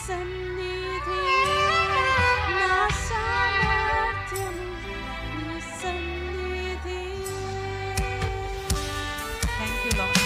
సన్నిధి నా సామర్థ్యం నీ సన్నిధి. Thank you Lord.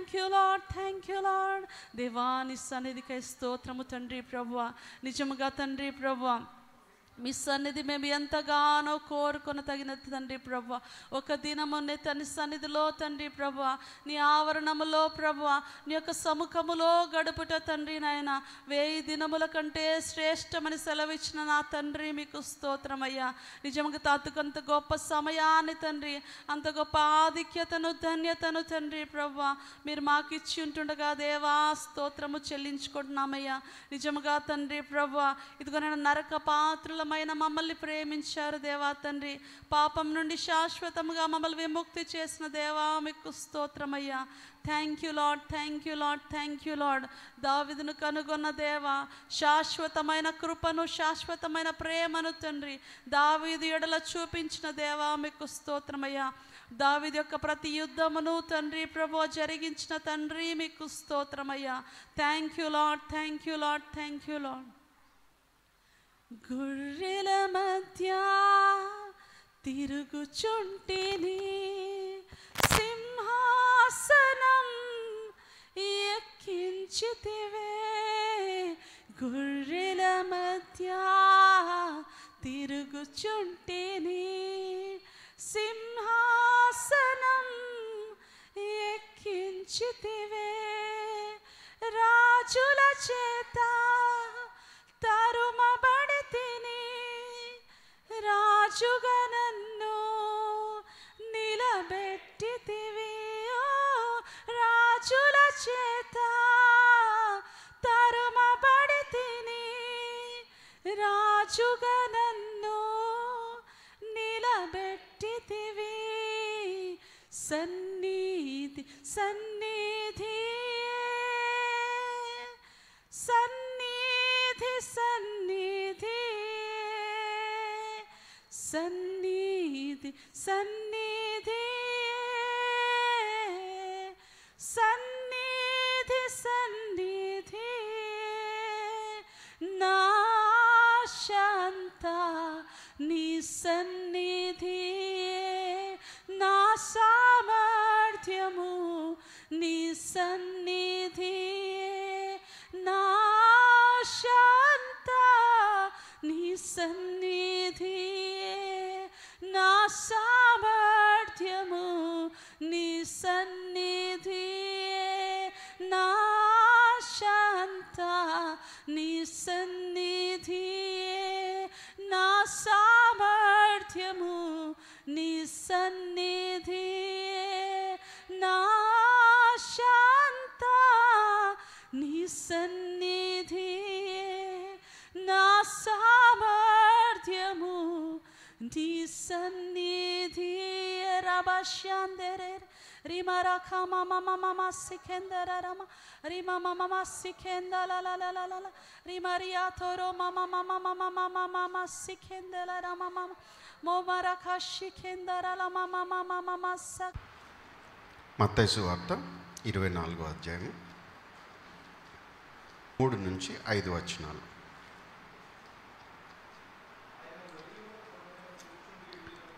Thank you Lord, thank you lord. దేవాని సన్నిధికై స్తోత్రము తండ్రి ప్రభువా. నిజముగా తండ్రి ప్రభువా, మీ సన్నిధి మేము ఎంతగానో కోరుకొని తగినది తండ్రి ప్రభువా. ఒక దినము తండ్రి సన్నిధిలో తండ్రి ప్రభువా, నీ ఆవరణములో ప్రభువా, నీ యొక్క సముఖములో గడుపుట తండ్రి నాయన 1000 దినముల కంటే శ్రేష్టమని సెలవిచ్చిన నా తండ్రి మీకు స్తోత్రమయ్యా. నిజంగా అంత గొప్ప సమయాన్ని తండ్రి, అంత గొప్ప ఆధిక్యతను ధన్యతను తండ్రి ప్రభువా మీరు మాకు ఇచ్చి ఉంటుండగా దేవా స్తోత్రము చెల్లించుకుంటున్నామయ్యా. నిజముగా తండ్రి ప్రభువా, ఇదిగో నేను నరక పాత్రుల మమ్మల్ని ప్రేమించారు దేవా తండ్రి. పాపం నుండి శాశ్వతముగా మమ్మల్ని విముక్తి చేసిన దేవా మీకు స్తోత్రమయ్యా. Thank you Lord, thank you Lord, thank you lord. దావీదును కనుగొన్న దేవా, శాశ్వతమైన కృపను, శాశ్వతమైన ప్రేమను తండ్రి దావీదు ఎడల చూపించిన దేవా మీకు స్తోత్రమయ్యా. దావీదు యొక్క ప్రతి యుద్ధమును తండ్రి ప్రభువా జరిగించిన తండ్రి మీకు స్తోత్రమయ్యా. Thank you Lord, thank you Lord, thank you Lord. గుర్రెల మధ్య తిరుగుచుంటిని, సింహాసనం ఎక్కించితివే. గుర్రెల మధ్య తిరుగుచుంటిని, సింహాసనం ఎక్కించితివే. రాజుల చేత తరుమబడితిని, రాజుగా నన్ను నిలబెట్టితివి. రాజుల చేత తరుమబడితిని, రాజుగా నన్ను నిలబెట్టితివి. సన్నిధి సన్నిధి సన్నిధి సన్నిధి సన్నిధి సన్నిధి సన్నిధి సన్నిధి. నా శాంత నీ సన్నిధి, నా సామర్థ్యము నీ సన్నిధి. నా శాంత నీ సన్నిధి, నా సామర్థ్యము నీ సన్నిధి. నా శాంత నీ సన్నిధి, నా సామర్థ్యము నీ సన్నిధి. నా శాంత నీ సన్నిధి, నా సామర్థ్యము నీ సన్నిధి. రబశ్యాందరే రిమరఖ మమ మమ సికెందర రమ రిమ మమ సికెందల లలలల రిమరియా తోరో మమ మమ మమ మమ సికెందల రమ మమ మోమరఖ సికెందర లమ మమ మమ స. మత్తయి సువార్త 24వ అధ్యాయం 3 నుంచి 5 వచనాలు.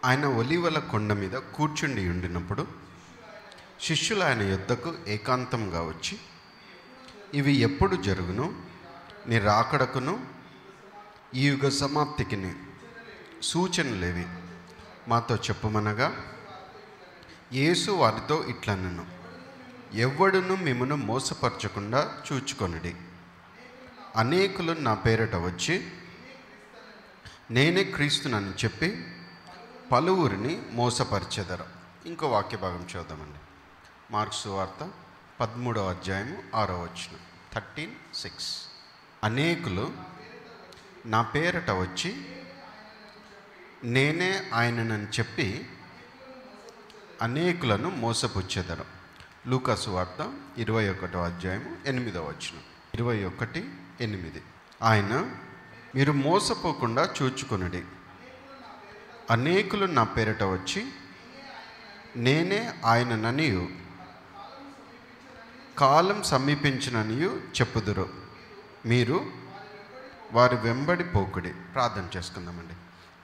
ఆయన ఒలీవల కొండ మీద కూర్చుండి ఉండినప్పుడు శిష్యులు ఆయన యొద్దకు ఏకాంతంగా వచ్చి, ఇవి ఎప్పుడు జరుగును? నీ రాకడకును ఈ యుగ సమాప్తికి సూచనలేవి మాతో చెప్పుమనగా, యేసు వారితో ఇట్లనెను, ఎవ్వడును మిమ్మును మోసపరచకుండా చూచుకొనుడి. అనేకులు నా పేరట వచ్చి నేనే క్రీస్తునని చెప్పి పలువురిని మోసపరిచెదరు. ఇంకో వాక్య భాగం చూద్దామండి. మార్కు సువార్త 13వ అధ్యాయము 6వ వచనం 13:6. అనేకులు నా పేరట వచ్చి నేనే ఆయననని చెప్పి అనేకులను మోసపుచ్చెదరు. లూకా సువార్త 21వ అధ్యాయము 8వ వచనం 21:8. ఆయన మీరు మోసపోకుండా చూచుకొనుడి. అనేకులు నా పేరట వచ్చి నేనే ఆయనననియు కాలం సమీపించిననియు చెప్పుదురు. మీరు వారి వెంబడి పోకుడి. ప్రార్థన చేసుకుందామండి.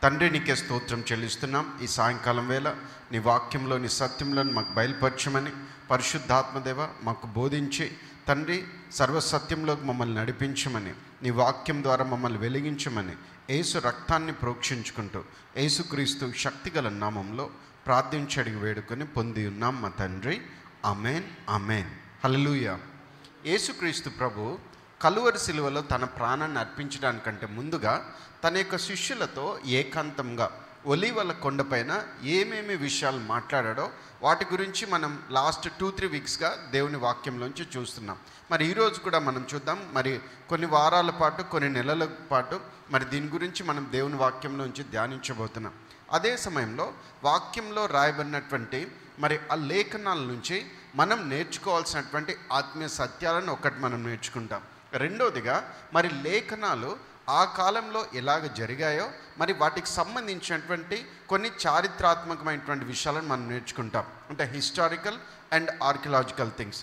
తండ్రి, నీకే స్తోత్రం చెల్లిస్తున్నాం. ఈ సాయంకాలం వేళ నీ వాక్యంలో నీ సత్యంలను మాకు బయలుపరచమని, పరిశుద్ధాత్మదేవ మాకు బోధించి తండ్రి సర్వసత్యంలోకి మమ్మల్ని నడిపించమని, నీ వాక్యం ద్వారా మమ్మల్ని వెలిగించమని యేసు రక్తాన్ని ప్రోక్షించుకుంటూ యేసుక్రీస్తు శక్తిగల నామంలో ప్రార్థించి అడిగి వేడుకొని పొంది ఉన్నాం మా తండ్రి. ఆమేన్, ఆమేన్, హల్లెలూయా. యేసుక్రీస్తు ప్రభు కలువరి సిలువలో తన ప్రాణాన్ని అర్పించడానికంటే ముందుగా తన యొక్క శిష్యులతో ఏకాంతంగా ఒలీవల కొండపైన ఏమేమి విషయాలు మాట్లాడాడో వాటి గురించి మనం లాస్ట్ 2-3 వీక్స్గా దేవుని వాక్యంలోంచి చూస్తున్నాం. మరి ఈరోజు కూడా మనం చూద్దాం. మరి కొన్ని వారాల పాటు, కొన్ని నెలల పాటు మరి దీని గురించి మనం దేవుని వాక్యంలోంచి ధ్యానించబోతున్నాం. అదే సమయంలో వాక్యంలో రాయబడినటువంటి మరి ఆ లేఖనాల నుంచి మనం నేర్చుకోవాల్సినటువంటి ఆత్మీయ సత్యాలను ఒకటి మనం నేర్చుకుంటాం. రెండవదిగా మరి లేఖనాలు ఆ కాలంలో ఎలాగ జరిగాయో మరి వాటికి సంబంధించినటువంటి కొన్ని చారిత్రాత్మకమైనటువంటి విషయాలను మనం నేర్చుకుంటాం. అంటే హిస్టారికల్ అండ్ ఆర్కియలాజికల్ థింగ్స్.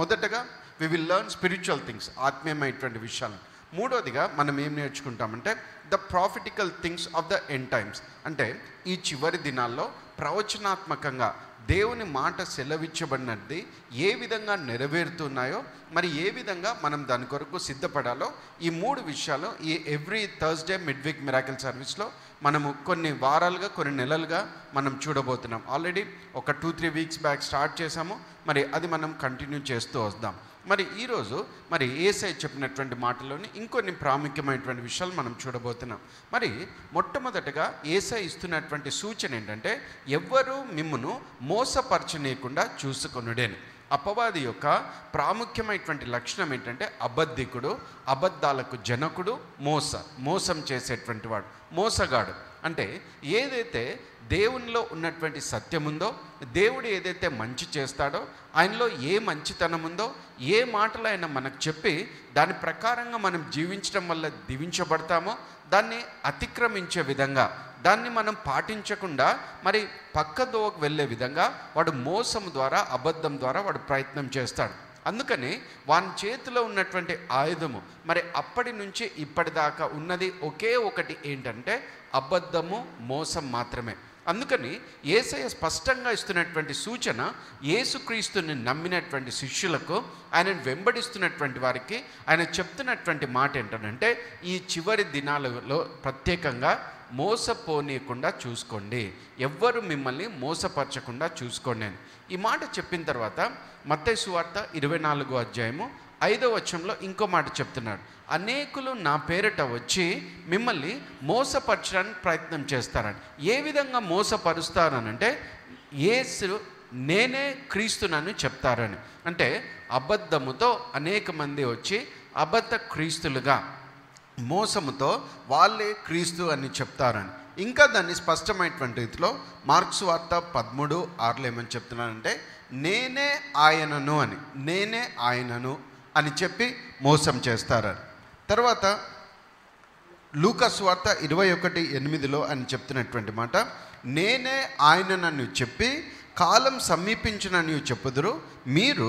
మొదటగా we will learn spiritual things, ఆత్మీయమైనటువంటి విషయాలను. మూడవదిగా మనం ఏం నేర్చుకుంటామంటే the prophetical things of the end times. అంటే ఈ చివరి దినాల్లో ప్రవచనాత్మకంగా దేవుని మాట సెలవిచ్చబడినది ఏ విధంగా నెరవేరుతున్నాయో మరి ఏ విధంగా మనం దాని కొరకు సిద్ధపడాలో ఈ 3 విషయాలు ఈ every Thursday mid week miracle సర్వీస్లో మనము కొన్ని వారాలుగా, కొన్ని నెలలుగా మనం చూడబోతున్నాం. ఆల్రెడీ ఒక 2-3 వీక్స్ బ్యాక్ స్టార్ట్ చేసాము. మరి అది మనం కంటిన్యూ చేస్తూ వద్దాం. మరి ఈరోజు మరి యేసయ్య చెప్పినటువంటి మాటలోని ఇంకొన్ని ప్రాముఖ్యమైనటువంటి విషయాలు మనం చూడబోతున్నాం. మరి మొట్టమొదటగా యేసయ్య ఇస్తున్నటువంటి సూచన ఏంటంటే ఎవ్వరూ మిమ్మును మోసపరచనీయకుండా చూసుకొనుడని. అపవాది యొక్క ప్రాముఖ్యమైనటువంటి లక్షణం ఏంటంటే అబద్ధికుడు, అబద్ధాలకు జనకుడు, మోసం చేసేటువంటి వాడు, మోసగాడు. అంటే ఏదైతే దేవునిలో ఉన్నటువంటి సత్యం ఉందో, దేవుడు ఏదైతే మంచి చేస్తాడో, ఆయనలో ఏ మంచితనం ఉందో, ఏ మాటలు ఆయన మనకు చెప్పి దాని ప్రకారంగా మనం జీవించడం వల్ల దీవించబడతామో దాన్ని అతిక్రమించే విధంగా, దాన్ని మనం పాటించకుండా మరి పక్కదోవకు వెళ్ళే విధంగా వాడు మోసం ద్వారా, అబద్ధం ద్వారా వాడు ప్రయత్నం చేస్తాడు. అందుకని వాని చేతిలో ఉన్నటువంటి ఆయుధము మరి అప్పటి నుంచి ఇప్పటిదాకా ఉన్నది ఒకే ఒకటి ఏంటంటే అబద్ధము, మోసం మాత్రమే. అందుకని యేసయ్య స్పష్టంగా ఇస్తున్నటువంటి సూచన యేసుక్రీస్తుని నమ్మినటువంటి శిష్యులకు, ఆయనను వెంబడిస్తున్నటువంటి వారికి ఆయన చెప్తున్నటువంటి మాట ఏంటంటే ఈ చివరి దినాలలో ప్రత్యేకంగా మోసపోనీయకుండా చూసుకోండి, ఎవ్వరు మిమ్మల్ని మోసపరచకుండా చూసుకోండి అని ఈ మాట చెప్పిన తర్వాత మత్తయి సువార్త 24వ అధ్యాయము 5వ వచనంలో ఇంకో మాట చెప్తున్నాడు. అనేకులు నా పేరిట వచ్చి మిమ్మల్ని మోసపరచడానికి ప్రయత్నం చేస్తారని. ఏ విధంగా మోసపరుస్తారనంటే యేసు నేనే క్రీస్తునని చెప్తారని. అంటే అబద్ధముతో అనేక మంది వచ్చి అబద్ధ క్రీస్తులుగా మోసముతో వాళ్ళే క్రీస్తు అని చెప్తారని. ఇంకా దాన్ని స్పష్టమైనటువంటి రీతిలో మార్క్స్ వార్త 13:6 ఏమని చెప్తున్నానంటే నేనే ఆయనను అని, నేనే ఆయనను అని చెప్పి మోసం చేస్తారని. తర్వాత లూకాసు వార్త 21:8 అని చెప్తున్నటువంటి మాట నేనే ఆయననని చెప్పి కాలం సమీపించినని చెప్పుదురు, మీరు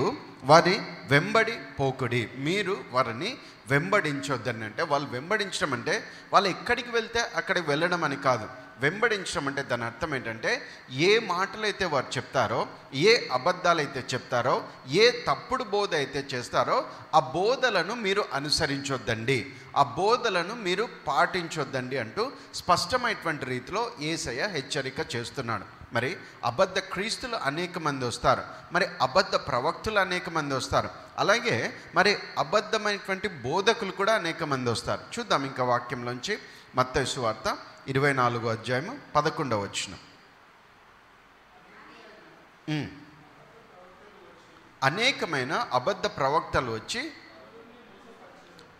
వారి వెంబడి పోకుడి, మీరు వారిని వెంబడించొద్దని. అంటే వాళ్ళు వెంబడించడం అంటే వాళ్ళు ఎక్కడికి వెళ్తే అక్కడికి వెళ్ళడం అని కాదు. వెంబడించడం అంటే దాని అర్థం ఏంటంటే ఏ మాటలైతే వారు చెప్తారో, ఏ అబద్ధాలైతే చెప్తారో, ఏ తప్పుడు బోధ అయితే చేస్తారో ఆ బోధలను మీరు అనుసరించొద్దండి, ఆ బోధలను మీరు పాటించొద్దండి అంటూ స్పష్టమైనటువంటి రీతిలో యేసయ్య హెచ్చరిక చేస్తున్నాడు. మరి అబద్ధ క్రీస్తులు అనేక మంది వస్తారు, మరి అబద్ధ ప్రవక్తులు అనేక మంది వస్తారు, అలాగే మరి అబద్ధమైనటువంటి బోధకులు కూడా అనేక మంది వస్తారు. చూద్దాం ఇంకా వాక్యంలోంచి మత్తయి సువార్త 24వ అధ్యాయము 11వ వచనం. అనేకమైన అబద్ధ ప్రవక్తలు వచ్చి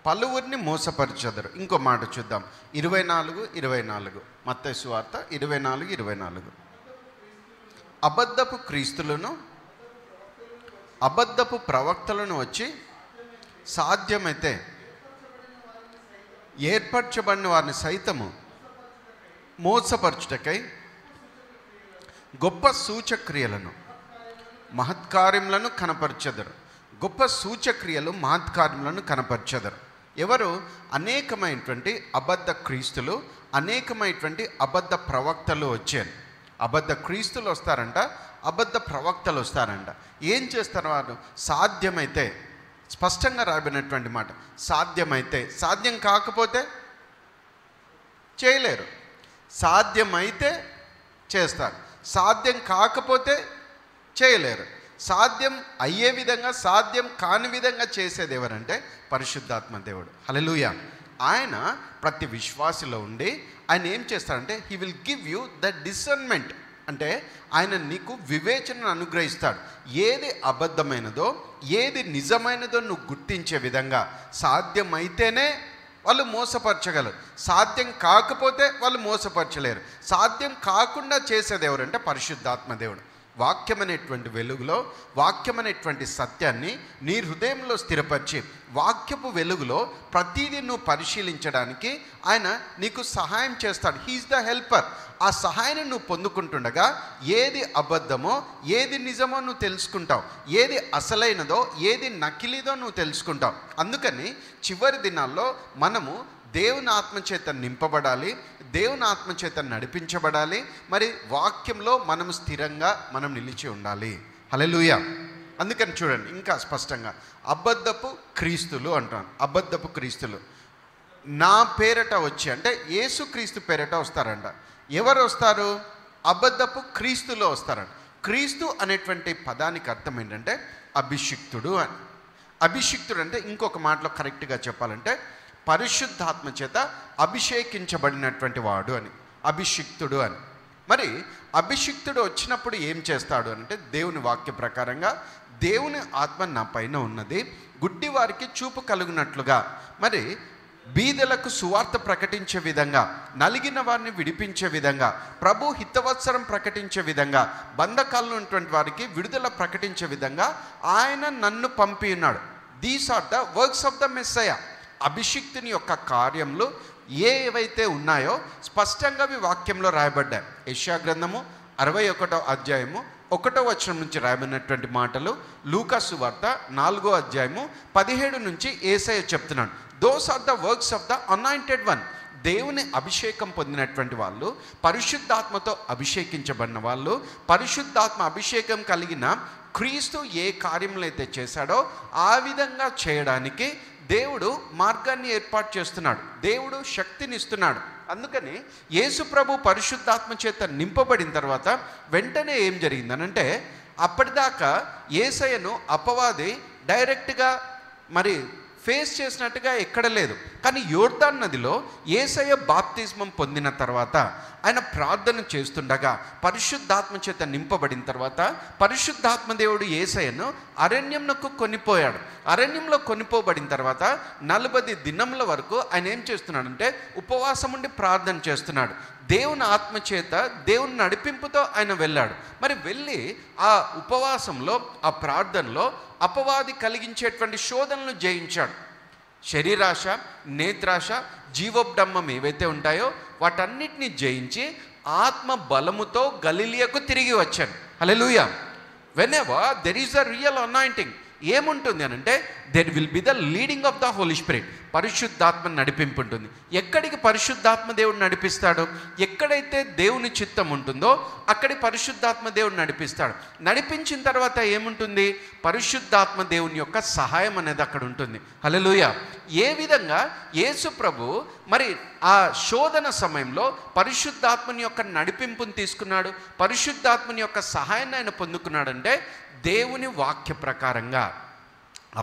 పలువురిని మోసపరిచెదరు. ఇంకో మాట చూద్దాం 24:24 మత్తయి సువార్త 24:24 అబద్ధపు క్రీస్తులను, అబద్ధపు ప్రవక్తలను వచ్చి సాధ్యమైతే ఏర్పరచబడిన వారిని సైతము మోసపరచుటకై గొప్ప సూచక్రియలను, మహత్కార్యములను కనపరచెదరు. గొప్ప సూచక్రియలు, మహత్కార్యములను కనపరచెదరు. ఎవరు? అనేకమైనటువంటి అబద్ధ క్రీస్తులు, అనేకమైనటువంటి అబద్ధ ప్రవక్తలు వచ్చారు. అబద్ధ క్రీస్తులు వస్తారంట, అబద్ధ ప్రవక్తలు వస్తారంట. ఏం చేస్తారు వారు? సాధ్యమైతే, స్పష్టంగా రాబడినటువంటి మాట, సాధ్యమైతే. సాధ్యం కాకపోతే చేయలేరు. సాధ్యమైతే చేస్తారు, సాధ్యం కాకపోతే చేయలేరు. సాధ్యం అయ్యే విధంగా, సాధ్యం కాని విధంగా చేసేది ఎవరంటే పరిశుద్ధాత్మ దేవుడు. హల్లెలూయా. ఆయన ప్రతి విశ్వాసిలో ఉండి ఆయన ఏం చేస్తాడంటే he will give you the discernment. అంటే ఆయన నీకు వివేచనను అనుగ్రహిస్తాడు. ఏది అబద్ధమైనదో, ఏది నిజమైనదో నువ్వు గుర్తించే విధంగా. సాధ్యమైతేనే వాళ్ళు మోసపరచగలరు, సాధ్యం కాకపోతే వాళ్ళు మోసపరచలేరు. సాధ్యం కాకుండా చేసేది ఎవరంటే పరిశుద్ధాత్మ దేవుడు. వాక్యం అనేటువంటి వెలుగులో, వాక్యం అనేటువంటి సత్యాన్ని నీ హృదయంలో స్థిరపరిచి, వాక్యపు వెలుగులో ప్రతిదీ నువ్వు పరిశీలించడానికి ఆయన నీకు సహాయం చేస్తాడు. He's the helper. ఆ సహాయాన్ని నువ్వు పొందుకుంటుండగా ఏది అబద్ధమో, ఏది నిజమో నువ్వు తెలుసుకుంటావు. ఏది అసలైనదో, ఏది నకిలీదో నువ్వు తెలుసుకుంటావు. అందుకని చివరి దినాల్లో మనము దేవుని ఆత్మచేత నింపబడాలి, దేవుని ఆత్మచేత నడిపించబడాలి. మరి వాక్యంలో మనం స్థిరంగా మనం నిలిచి ఉండాలి. హల్లెలూయా. అందుకని చూడండి ఇంకా స్పష్టంగా, అబద్ధపు క్రీస్తులు అంటాను. అబద్ధపు క్రీస్తులు నా పేరట వచ్చి, అంటే యేసుక్రీస్తు పేరట వస్తారంట. ఎవరు వస్తారు? అబద్ధపు క్రీస్తులో వస్తారంట. క్రీస్తు అనేటువంటి పదానికి అర్థం ఏంటంటే అభిషిక్తుడు అని. అభిషిక్తుడు అంటే ఇంకొక మాటలో కరెక్ట్గా చెప్పాలంటే పరిశుద్ధాత్మ చేత అభిషేకించబడినటువంటి వాడు అని, అభిషిక్తుడు అని. మరి అభిషిక్తుడు వచ్చినప్పుడు ఏం చేస్తాడు అంటే, దేవుని వాక్య ప్రకారంగా దేవుని ఆత్మ నా పైన ఉన్నది, గుడ్డి వారికి చూపు కలుగునట్లుగా, మరి బీదలకు సువార్త ప్రకటించే విధంగా, నలిగిన వారిని విడిపించే విధంగా, ప్రభు హితవత్సరం ప్రకటించే విధంగా, బంధకాల్లో ఉన్నటువంటి వారికి విడుదల ప్రకటించే విధంగా ఆయన నన్ను పంపి ఉన్నాడు. These are the works of the Messiah. అభిషిక్తుని యొక్క కార్యములు ఏవైతే ఉన్నాయో స్పష్టంగా అవి వాక్యంలో రాయబడ్డాయి. యెషయా గ్రంథము 61వ అధ్యాయము 1వ వచనం నుంచి రాయబడినటువంటి మాటలు, లూకా సువార్త 4వ అధ్యాయము 17 నుంచి యేసయ్య చెప్తున్నాడు. Those are the works of the anointed one. దేవుని అభిషేకం పొందినటువంటి వాళ్ళు, పరిశుద్ధాత్మతో అభిషేకించబడిన వాళ్ళు, పరిశుద్ధాత్మ అభిషేకం కలిగిన క్రీస్తు ఏ కార్యములు అయితే చేశాడో ఆ విధంగా చేయడానికి దేవుడు మార్గాన్ని ఏర్పాటు చేస్తున్నాడు, దేవుడు శక్తిని ఇస్తున్నాడు. అందుకని యేసు ప్రభు పరిశుద్ధాత్మ చేత నింపబడిన తర్వాత వెంటనే ఏం జరిగిందనంటే, అప్పటిదాకా యేసయ్యను అపవాది డైరెక్ట్గా మరి ఫేస్ చేసినట్టుగా ఎక్కడ లేదు. కానీ యోర్దాన్ నదిలో యేసయ్య బాప్తిస్మం పొందిన తర్వాత ఆయన ప్రార్థన చేస్తుండగా పరిశుద్ధాత్మ చేత నింపబడిన తర్వాత పరిశుద్ధాత్మ దేవుడు యేసయ్యను అరణ్యంకు కొనిపోయాడు. అరణ్యంలో కొనిపోబడిన తర్వాత 40 దినముల వరకు ఆయన ఏం చేస్తున్నాడంటే ఉపవాసం ఉండి ప్రార్థన చేస్తున్నాడు. దేవుని ఆత్మచేత దేవుని నడిపింపుతో ఆయన వెళ్ళాడు. మరి వెళ్ళి ఆ ఉపవాసంలో, ఆ ప్రార్థనలో అపవాది కలిగించేటువంటి శోధనలు జయించాడు. శరీరాశ, నేత్రాశ, జీవోబ్డమ్మం ఏవైతే ఉంటాయో వాటన్నిటిని జయించి ఆత్మ బలముతో గలిలియకు తిరిగి వచ్చాను. Hallelujah. Whenever there is a real anointing, ఏముంటుంది అని అంటే there will be the leading of the Holy Spirit. పరిశుద్ధాత్మ నడిపింపు ఉంటుంది. ఎక్కడికి పరిశుద్ధాత్మ దేవుడు నడిపిస్తాడు? ఎక్కడైతే దేవుని చిత్తం ఉంటుందో అక్కడి పరిశుద్ధాత్మ దేవుడు నడిపిస్తాడు. నడిపించిన తర్వాత ఏముంటుంది? పరిశుద్ధాత్మ దేవుని యొక్క సహాయం అనేది అక్కడ ఉంటుంది. హల్లెలూయా. ఏ విధంగా యేసు ప్రభు మరి ఆ శోధన సమయంలో పరిశుద్ధాత్మని యొక్క నడిపింపుని తీసుకున్నాడు, పరిశుద్ధాత్మని యొక్క సహాయాన్ని ఆయన పొందుకున్నాడంటే దేవుని వాక్య ప్రకారంగా.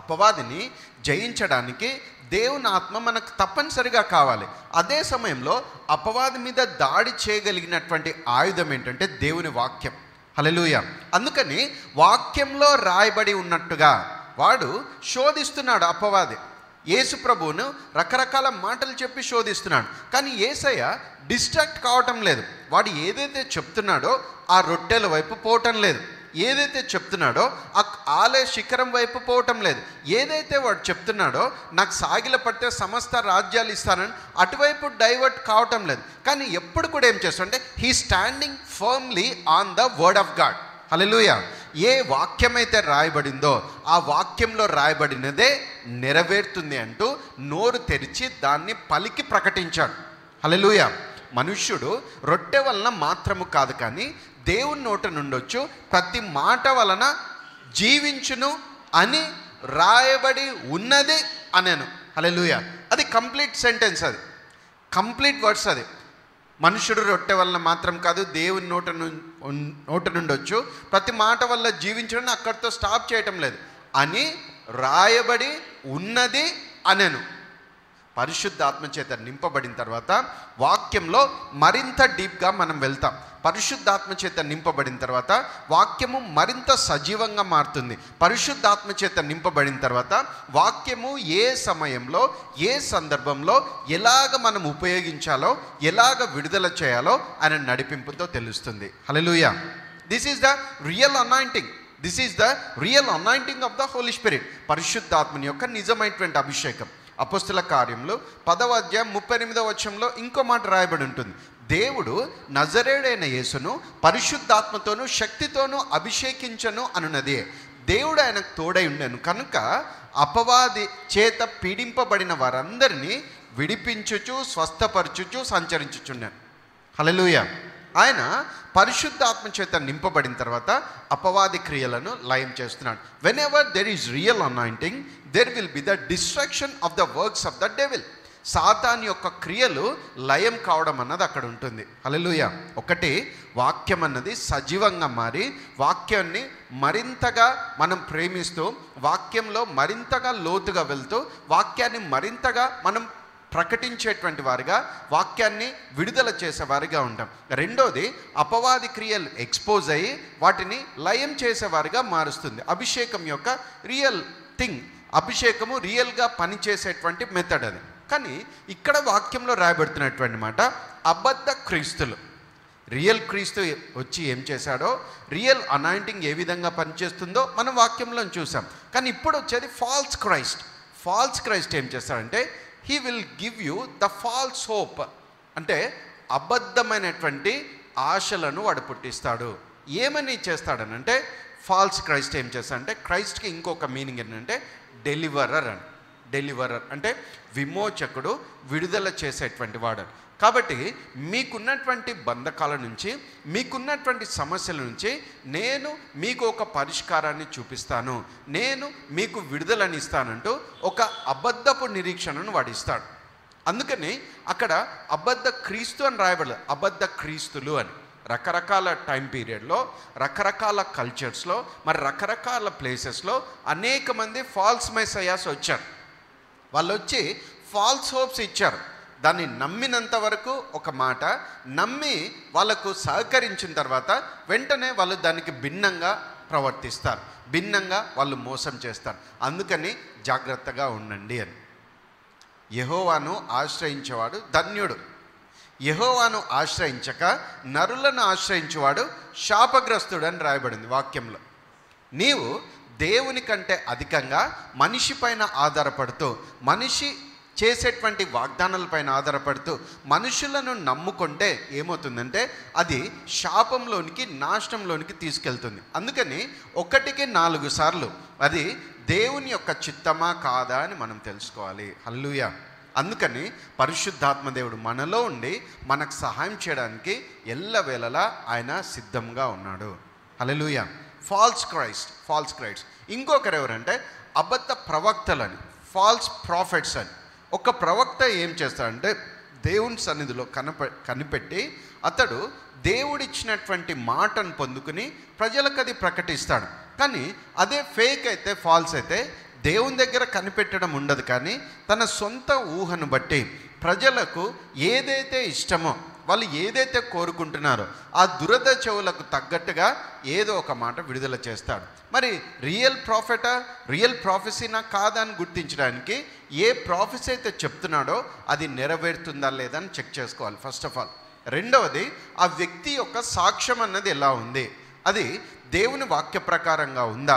అపవాదిని జయించడానికి దేవుని ఆత్మ మనకు తప్పనిసరిగా కావాలి. అదే సమయంలో అపవాది మీద దాడి చేయగలిగినటువంటి ఆయుధం ఏంటంటే దేవుని వాక్యం. హల్లెలూయా. అందుకని వాక్యంలో రాయబడి ఉన్నట్టుగా వాడు శోధిస్తున్నాడు అపవాది. యేసు ప్రభువును రకరకాల మాటలు చెప్పి శోధిస్తున్నాడు. కానీ యేసయ్య డిస్ట్రాక్ట్ కావటం లేదు. వాడు ఏదైతే చెప్తున్నాడో ఆ రొట్టెల వైపు పోవటం లేదు, ఏదైతే చెప్తున్నాడో ఆ ఆలయ శిఖరం వైపు పోవటం లేదు, ఏదైతే వాడు చెప్తున్నాడో నాకు సాగిల పడితే సమస్త రాజ్యాలు ఇస్తానని అటువైపు డైవర్ట్ కావటం లేదు. కానీ ఎప్పుడు కూడా ఏం చేస్తాడంటే he standing firmly on the word of God. Hallelujah. ఏ వాక్యం అయితే రాయబడిందో ఆ వాక్యంలో రాయబడినదే నెరవేరుతుంది అంటూ నోరు తెరిచి దాన్ని పలికి ప్రకటించాడు. హల్లెలూయా. మనుష్యుడు రొట్టె వలన మాత్రము కాదు కానీ దేవుని నోట నుండొచ్చు ప్రతి మాట వలన జీవించును అని రాయబడి ఉన్నది అనేను. హల్లెలూయా. అది కంప్లీట్ సెంటెన్స్, అది కంప్లీట్ వర్డ్స్. అది మనుషుడు రొట్టె వలన మాత్రం కాదు దేవుని నోట నుండొచ్చు ప్రతి మాట వల్ల జీవించడం అక్కడితో స్టాప్ చేయటం లేదు, అని రాయబడి ఉన్నది అనేను. పరిశుద్ధాత్మ చేత నింపబడిన తర్వాత వాక్యంలో మరింత డీప్గా మనం వెళ్తాం. పరిశుద్ధాత్మ చేత నింపబడిన తర్వాత వాక్యము మరింత సజీవంగా మారుతుంది. పరిశుద్ధాత్మ చేత నింపబడిన తర్వాత వాక్యము ఏ సమయంలో ఏ సందర్భంలో ఎలాగ మనం ఉపయోగించాలో, ఎలాగ విడుదల చేయాలో ఆయన నడిపింపుతో తెలుస్తుంది. Hallelujah. This is the real anointing. This is the real anointing of the Holy Spirit. పరిశుద్ధాత్మని యొక్క నిజమైనటువంటి అభిషేకం. అపోస్తుల కార్యములు 10వ అధ్యాయం 38వ వచనంలో ఇంకో మాట రాయబడి ఉంటుంది. దేవుడు నజరేయుడైన యేసును పరిశుద్ధాత్మతోనూ శక్తితోనూ అభిషేకించను అనున్నదే. దేవుడు ఆయనకు తోడై ఉండెను కనుక అపవాది చేత పీడింపబడిన వారందరినీ విడిపించుచు స్వస్థపరచుచు సంచరించుచున్నాను. హల్లెలూయా. ఆయన పరిశుద్ధాత్మ చేత నింపబడిన తర్వాత అపవాది క్రియలను లయం చేస్తున్నాడు. When ever there is real anointing there will be the destruction of the works of the devil. Satan యొక్క క్రియలు లయం కావడం అన్నది అక్కడ ఉంటుంది. హల్లెలూయా. ఒకటి, వాక్యం అన్నది సజీవంగా మారి వాక్యాన్ని మరింతగా మనం ప్రేమిస్తూ వాక్యంలో మరింతగా లోతుగా వెళ్తూ వాక్యాన్ని మరింతగా మనం ప్రకటించేటువంటి వారిగా, వాక్యాన్ని విడుదల చేసేవారిగా ఉంటాం. రెండోది, అపవాది క్రియలు ఎక్స్పోజ్ అయ్యి వాటిని లయం చేసేవారిగా మారుస్తుంది. అభిషేకం యొక్క రియల్ థింగ్, అభిషేకము రియల్గా పనిచేసేటువంటి మెథడ్ అది. కానీ ఇక్కడ వాక్యంలో రాయబడుతున్నటువంటి మాట అబద్ధ క్రీస్తులు. రియల్ క్రీస్తు వచ్చి ఏం చేశాడో, రియల్ అనాయింటింగ్ ఏ విధంగా పనిచేస్తుందో మనం వాక్యంలో చూసాం. కానీ ఇప్పుడు వచ్చేది ఫాల్స్ క్రైస్ట్. ఫాల్స్ క్రైస్ట్ ఏం చేస్తాడంటే he will give you the false hope. అంటే అబద్ధమైనటువంటి ఆశలను వాడు పుట్టిస్తాడు. ఏమని చేస్తాడనంటే ఫాల్స్ క్రైస్ట్ ఏం చేస్తాడంటే, క్రైస్ట్కి ఇంకొక మీనింగ్ ఏంటంటే డెలివరర్ అని. డెలివరర్ అంటే విమోచకుడు, విడుదల చేసేటువంటి వాడు. కాబట్టి మీకున్నటువంటి బంధకాల నుంచి, మీకున్నటువంటి సమస్యల నుంచి నేను మీకు ఒక పరిష్కారాన్ని చూపిస్తాను, నేను మీకు విడుదలని ఇస్తానంటూ ఒక అబద్ధపు నిరీక్షణను వాడిస్తాడు. అందుకని అక్కడ అబద్ధ క్రీస్తు అని రాయబడలేదు, అబద్ధ క్రీస్తులు అని. రకరకాల టైం పీరియడ్లో, రకరకాల కల్చర్స్లో, మరి రకరకాల ప్లేసెస్లో అనేక మంది ఫాల్స్ మెస్సయాస్ వచ్చారు. వాళ్ళు వచ్చి ఫాల్స్ హోప్స్ ఇచ్చారు. దాన్ని నమ్మినంత వరకు ఒక మాట, నమ్మి వాళ్ళకు సహకరించిన తర్వాత వెంటనే వాళ్ళు దానికి భిన్నంగా ప్రవర్తిస్తారు, భిన్నంగా వాళ్ళు మోసం చేస్తారు. అందుకని జాగ్రత్తగా ఉండండి అని. యెహోవాను ఆశ్రయించేవాడు ధన్యుడు. యెహోవాను ఆశ్రయించక నరులను ఆశ్రయించేవాడు శాపగ్రస్తుడు అని రాయబడింది వాక్యంలో. నీవు దేవుని కంటే అధికంగా మనిషి పైన ఆధారపడుతూ, మనిషి చేసేటువంటి వాగ్దానాలపైన ఆధారపడుతూ మనుషులను నమ్ముకుంటే ఏమవుతుందంటే అది శాపంలోనికి, నాశనంలోనికి తీసుకెళ్తుంది. అందుకని 1కి 4 సార్లు అది దేవుని యొక్క చిత్తమా కాదా అని మనం తెలుసుకోవాలి. హల్లెలూయా. అందుకని పరిశుద్ధాత్మ దేవుడు మనలో ఉండి మనకు సహాయం చేయడానికి ఎల్లవేళలా ఆయన సిద్ధంగా ఉన్నాడు. హల్లెలూయా. False Christ. ఇంకొకరు ఎవరంటే అబద్ధ ప్రవక్తలని, ఫాల్స్ ప్రాఫిట్స్ అని. ఒక ప్రవక్త ఏం చేస్తాడంటే దేవుని సన్నిధిలో కనిపెట్టి అతడు దేవుడిచ్చినటువంటి మాటను పొందుకుని ప్రజలకు అది ప్రకటిస్తాడు. కానీ అదే ఫేక్ అయితే, ఫాల్స్ అయితే దేవుని దగ్గర కనిపెట్టడం ఉండదు, కానీ తన సొంత ఊహను బట్టి ప్రజలకు ఏదైతే ఇష్టమో, వాళ్ళు ఏదైతే కోరుకుంటున్నారో ఆ దురద చెవులకు తగ్గట్టుగా ఏదో ఒక మాట విడుదల చేస్తాడు. మరి రియల్ ప్రాఫిటా, రియల్ ప్రాఫెసీనా కాదా అని గుర్తించడానికి ఏ ప్రాఫెసీ అయితే చెప్తున్నాడో అది నెరవేరుతుందా లేదా అని చెక్ చేసుకోవాలి ఫస్ట్ ఆఫ్ ఆల్. రెండవది, ఆ వ్యక్తి యొక్క సాక్ష్యం అన్నది ఎలా ఉంది, అది దేవుని వాక్య ప్రకారంగా ఉందా,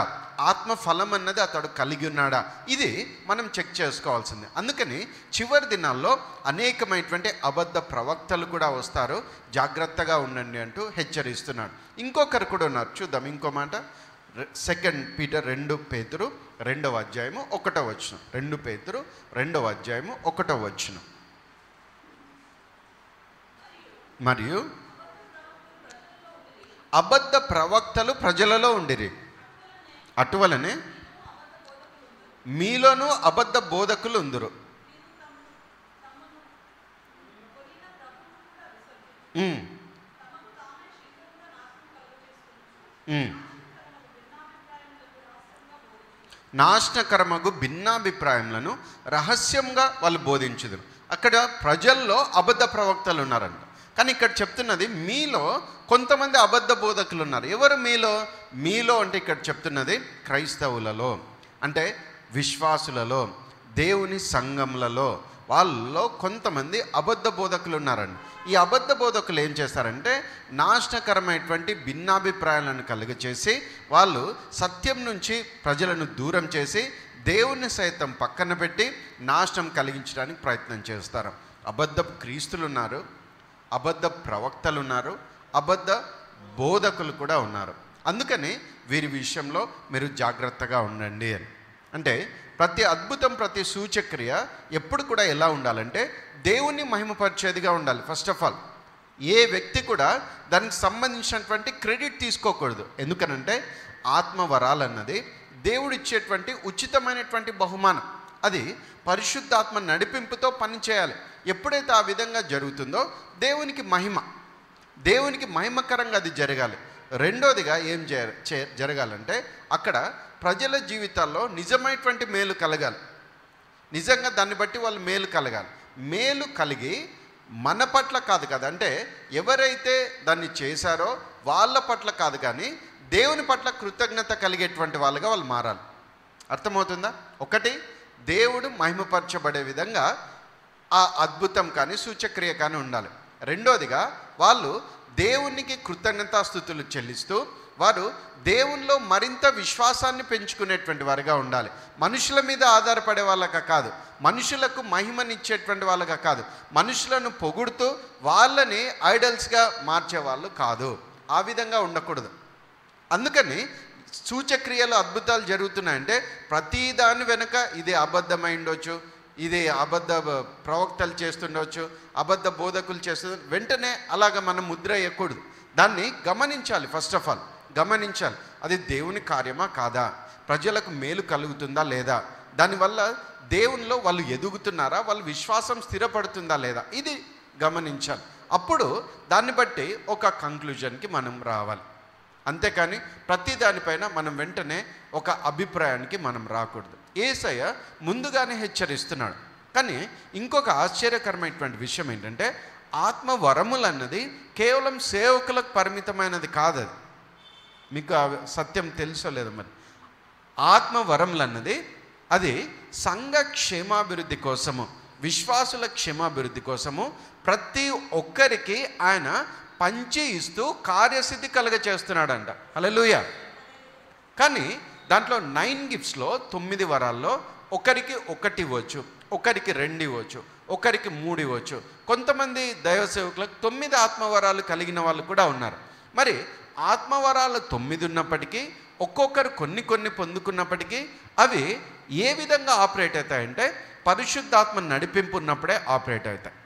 ఆత్మ ఫలం అన్నది అతడు కలిగి ఉన్నాడా, ఇది మనం చెక్ చేసుకోవాల్సింది. అందుకని చివరి దినాల్లో అనేకమైనటువంటి అబద్ధ ప్రవక్తలు కూడా వస్తారు, జాగ్రత్తగా ఉండండి అంటూ హెచ్చరిస్తున్నాడు. ఇంకొకరు కూడా ఉన్నారు, చూద్దాం ఇంకో మాట. 2 పీటర్ 2 పేతురు 2వ అధ్యాయము 1వ వచనం. 2 పేతురు 2వ అధ్యాయము 1వ వచనం. మరియు అబద్ధ ప్రవక్తలు ప్రజలలో ఉండిరి, అటువలనే మీలోనూ అబద్ధ బోధకులు ఉందురు. నాశనకరమగు భిన్నాభిప్రాయములను రహస్యంగా వాళ్ళు బోధించుదురు. అక్కడ ప్రజల్లో అబద్ధ ప్రవక్తలు ఉన్నారంట. కానీ ఇక్కడ చెప్తున్నది మీలో కొంతమంది అబద్ధ బోధకులు ఉన్నారు. ఎవరు మీలో అంటే ఇక్కడ చెప్తున్నది క్రైస్తవులలో, అంటే విశ్వాసులలో, దేవుని సంఘములలో, వాళ్ళలో కొంతమంది అబద్ధ బోధకులు ఉన్నారండి. ఈ అబద్ధ బోధకులు ఏం చేస్తారంటే నాశనకరమైనటువంటి భిన్నాభిప్రాయాలను కలుగచేసి వాళ్ళు సత్యం నుంచి ప్రజలను దూరం చేసి దేవుని సైతం పక్కన పెట్టి నాశనం కలిగించడానికి ప్రయత్నం చేస్తారు. అబద్ధ క్రీస్తులు ఉన్నారు, అబద్ధ ప్రవక్తలు ఉన్నారు, అబద్ధ బోధకులు కూడా ఉన్నారు. అందుకని వీరి విషయంలో మీరు జాగ్రత్తగా ఉండండి అని. అంటే ప్రతి అద్భుతం, ప్రతి సూచక్రియ ఎప్పుడు కూడా ఎలా ఉండాలంటే దేవుణ్ణి మహిమపరిచేదిగా ఉండాలి. ఫస్ట్ ఆఫ్ ఆల్ ఏ వ్యక్తి కూడా దానికి సంబంధించినటువంటి క్రెడిట్ తీసుకోకూడదు. ఎందుకనంటే ఆత్మవరాలు అన్నది దేవుడు ఇచ్చేటువంటి ఉచితమైనటువంటి బహుమానం. అది పరిశుద్ధాత్మ నడిపింపుతో పనిచేయాలి. ఎప్పుడైతే ఆ విధంగా జరుగుతుందో దేవునికి మహిమకరంగా అది జరగాలి. రెండోదిగా ఏం జరగాలంటే అక్కడ ప్రజల జీవితాల్లో నిజమైనటువంటి మేలు కలగాలి. నిజంగా దాన్ని బట్టి వాళ్ళు మేలు కలగాలి. మేలు కలిగి మన పట్ల కాదు కదా, అంటే ఎవరైతే దాన్ని చేశారో వాళ్ళ పట్ల కాదు, కానీ దేవుని పట్ల కృతజ్ఞత కలిగేటువంటి వాళ్ళుగా వాళ్ళు మారాలి. అర్థమవుతుందా? ఒకటి, దేవుడు మహిమపరచబడే విధంగా ఆ అద్భుతం కానీ సూచక్రియ కానీ ఉండాలి. రెండోదిగా వాళ్ళు దేవునికి కృతజ్ఞతాస్తుతులు చెల్లిస్తూ వారు దేవునిలో మరింత విశ్వాసాన్ని పెంచుకునేటువంటి వారుగా ఉండాలి. మనుషుల మీద ఆధారపడే వాళ్ళగా కాదు, మనుషులకు మహిమనిచ్చేటువంటి వాళ్ళగా కాదు, మనుషులను పొగుడుతూ వాళ్ళని ఐడల్స్గా మార్చే వాళ్ళు కాదు. ఆ విధంగా ఉండకూడదు. అందుకని సూచక్రియలు, అద్భుతాలు జరుగుతున్నాయంటే ప్రతిదాని వెనుక ఇది అబద్ధమై ఉండొచ్చు, ఇది అబద్ధ ప్రవక్తలు చేస్తుండవచ్చు, అబద్ధ బోధకులు చేస్తుండ, వెంటనే అలాగ మనం ముద్ర వేయకూడదు. దాన్ని గమనించాలి. ఫస్ట్ ఆఫ్ ఆల్ గమనించాలి, అది దేవుని కార్యమా కాదా, ప్రజలకు మేలు కలుగుతుందా లేదా, దానివల్ల దేవునిలో వాళ్ళు ఎదుగుతున్నారా, వాళ్ళ విశ్వాసం స్థిరపడుతుందా లేదా, ఇది గమనించాలి. అప్పుడు దాన్ని బట్టి ఒక కంక్లూజన్కి మనం రావాలి. అంతేకాని ప్రతి దానిపైన మనం వెంటనే ఒక అభిప్రాయానికి మనం రాకూడదు. యేసయ్య ముందుగానే హెచ్చరిస్తున్నాడు. కానీ ఇంకొక ఆశ్చర్యకరమైనటువంటి విషయం ఏంటంటే ఆత్మ వరములు అన్నది కేవలం సేవకులకు పరిమితమైనది కాదు. అది మీకు ఆ సత్యం తెలుసో లేదో మరి. ఆత్మ వరములు అన్నది అది సంఘ క్షేమాభివృద్ధి కోసము, విశ్వాసుల క్షేమాభివృద్ధి కోసము ప్రతి ఒక్కరికి ఆయన పంచి ఇస్తూ కార్యసిద్ధి కలుగ చేస్తున్నాడంట. హల్లెలూయా. కానీ దాంట్లో 9 గిఫ్ట్స్లో 9 వరాల్లో ఒకరికి 1 ఇవ్వచ్చు, ఒకరికి 2 ఇవ్వచ్చు, ఒకరికి 3 ఇవ్వచ్చు. కొంతమంది దైవ సేవకులకు 9 ఆత్మవరాలు కలిగిన వాళ్ళు కూడా ఉన్నారు. మరి ఆత్మవరాలు 9 ఉన్నప్పటికీ ఒక్కొక్కరు కొన్ని పొందుకున్నప్పటికీ అవి ఏ విధంగా ఆపరేట్ అవుతాయంటే పరిశుద్ధాత్మ నడిపింపు ఉన్నప్పుడే ఆపరేట్ అవుతాయి.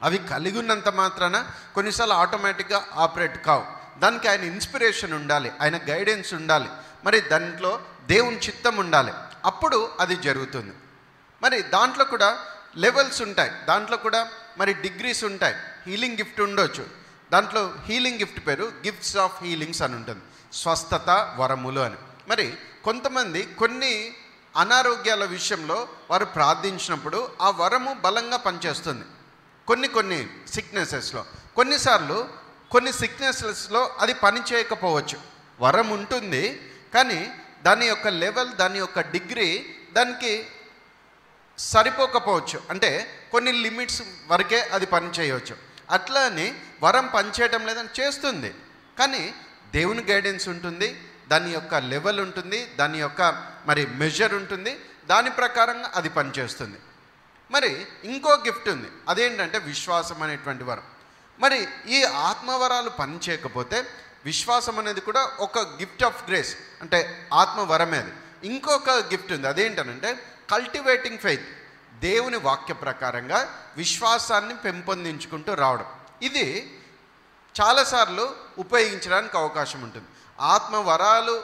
అవి కలిగి ఉన్నంత మాత్రాన కొన్నిసార్లు ఆటోమేటిక్గా ఆపరేట్ కావు. దానికి ఆయన ఇన్స్పిరేషన్ ఉండాలి, ఆయన గైడెన్స్ ఉండాలి, మరి దాంట్లో దేవుని చిత్తం ఉండాలి, అప్పుడు అది జరుగుతుంది. మరి దాంట్లో కూడా లెవెల్స్ ఉంటాయి, దాంట్లో కూడా మరి డిగ్రీస్ ఉంటాయి. హీలింగ్ గిఫ్ట్ ఉండొచ్చు, దాంట్లో హీలింగ్ గిఫ్ట్ పేరు గిఫ్ట్స్ ఆఫ్ హీలింగ్స్ అని ఉంటుంది, స్వస్థత వరములు అని. మరి కొంతమంది కొన్ని అనారోగ్యాల విషయంలో వారు ప్రార్థించినప్పుడు ఆ వరము బలంగా పనిచేస్తుంది. కొన్ని సిక్నెసెస్లో, కొన్నిసార్లు కొన్ని సిక్నెసెస్లో అది పని చేయకపోవచ్చు. వరం ఉంటుంది కానీ దాని యొక్క లెవెల్, దాని యొక్క డిగ్రీ దానికి సరిపోకపోవచ్చు. అంటే కొన్ని లిమిట్స్ వరకే అది పని చేయవచ్చు. అట్లా అని వరం పనిచేయటం లేదని చేస్తుంది, కానీ దేవుని గైడెన్స్ ఉంటుంది, దాని యొక్క లెవెల్ ఉంటుంది, దాని యొక్క మరి మెజర్ ఉంటుంది, దాని ప్రకారంగా అది పనిచేస్తుంది. మరి ఇంకో గిఫ్ట్ ఉంది, అదేంటంటే విశ్వాసం అనేటువంటి వరం. మరి ఈ ఆత్మవరాలు పనిచేయకపోతే విశ్వాసం అనేది కూడా ఒక గిఫ్ట్ ఆఫ్ గ్రేస్, అంటే ఆత్మ వరమే. అది ఇంకొక గిఫ్ట్ ఉంది, అదేంటనంటే కల్టివేటింగ్ ఫెయిత్, దేవుని వాక్య ప్రకారంగా విశ్వాసాన్ని పెంపొందించుకుంటూ రావడం. ఇది చాలాసార్లు ఉపయోగించడానికి అవకాశం ఉంటుంది. ఆత్మ వరాలు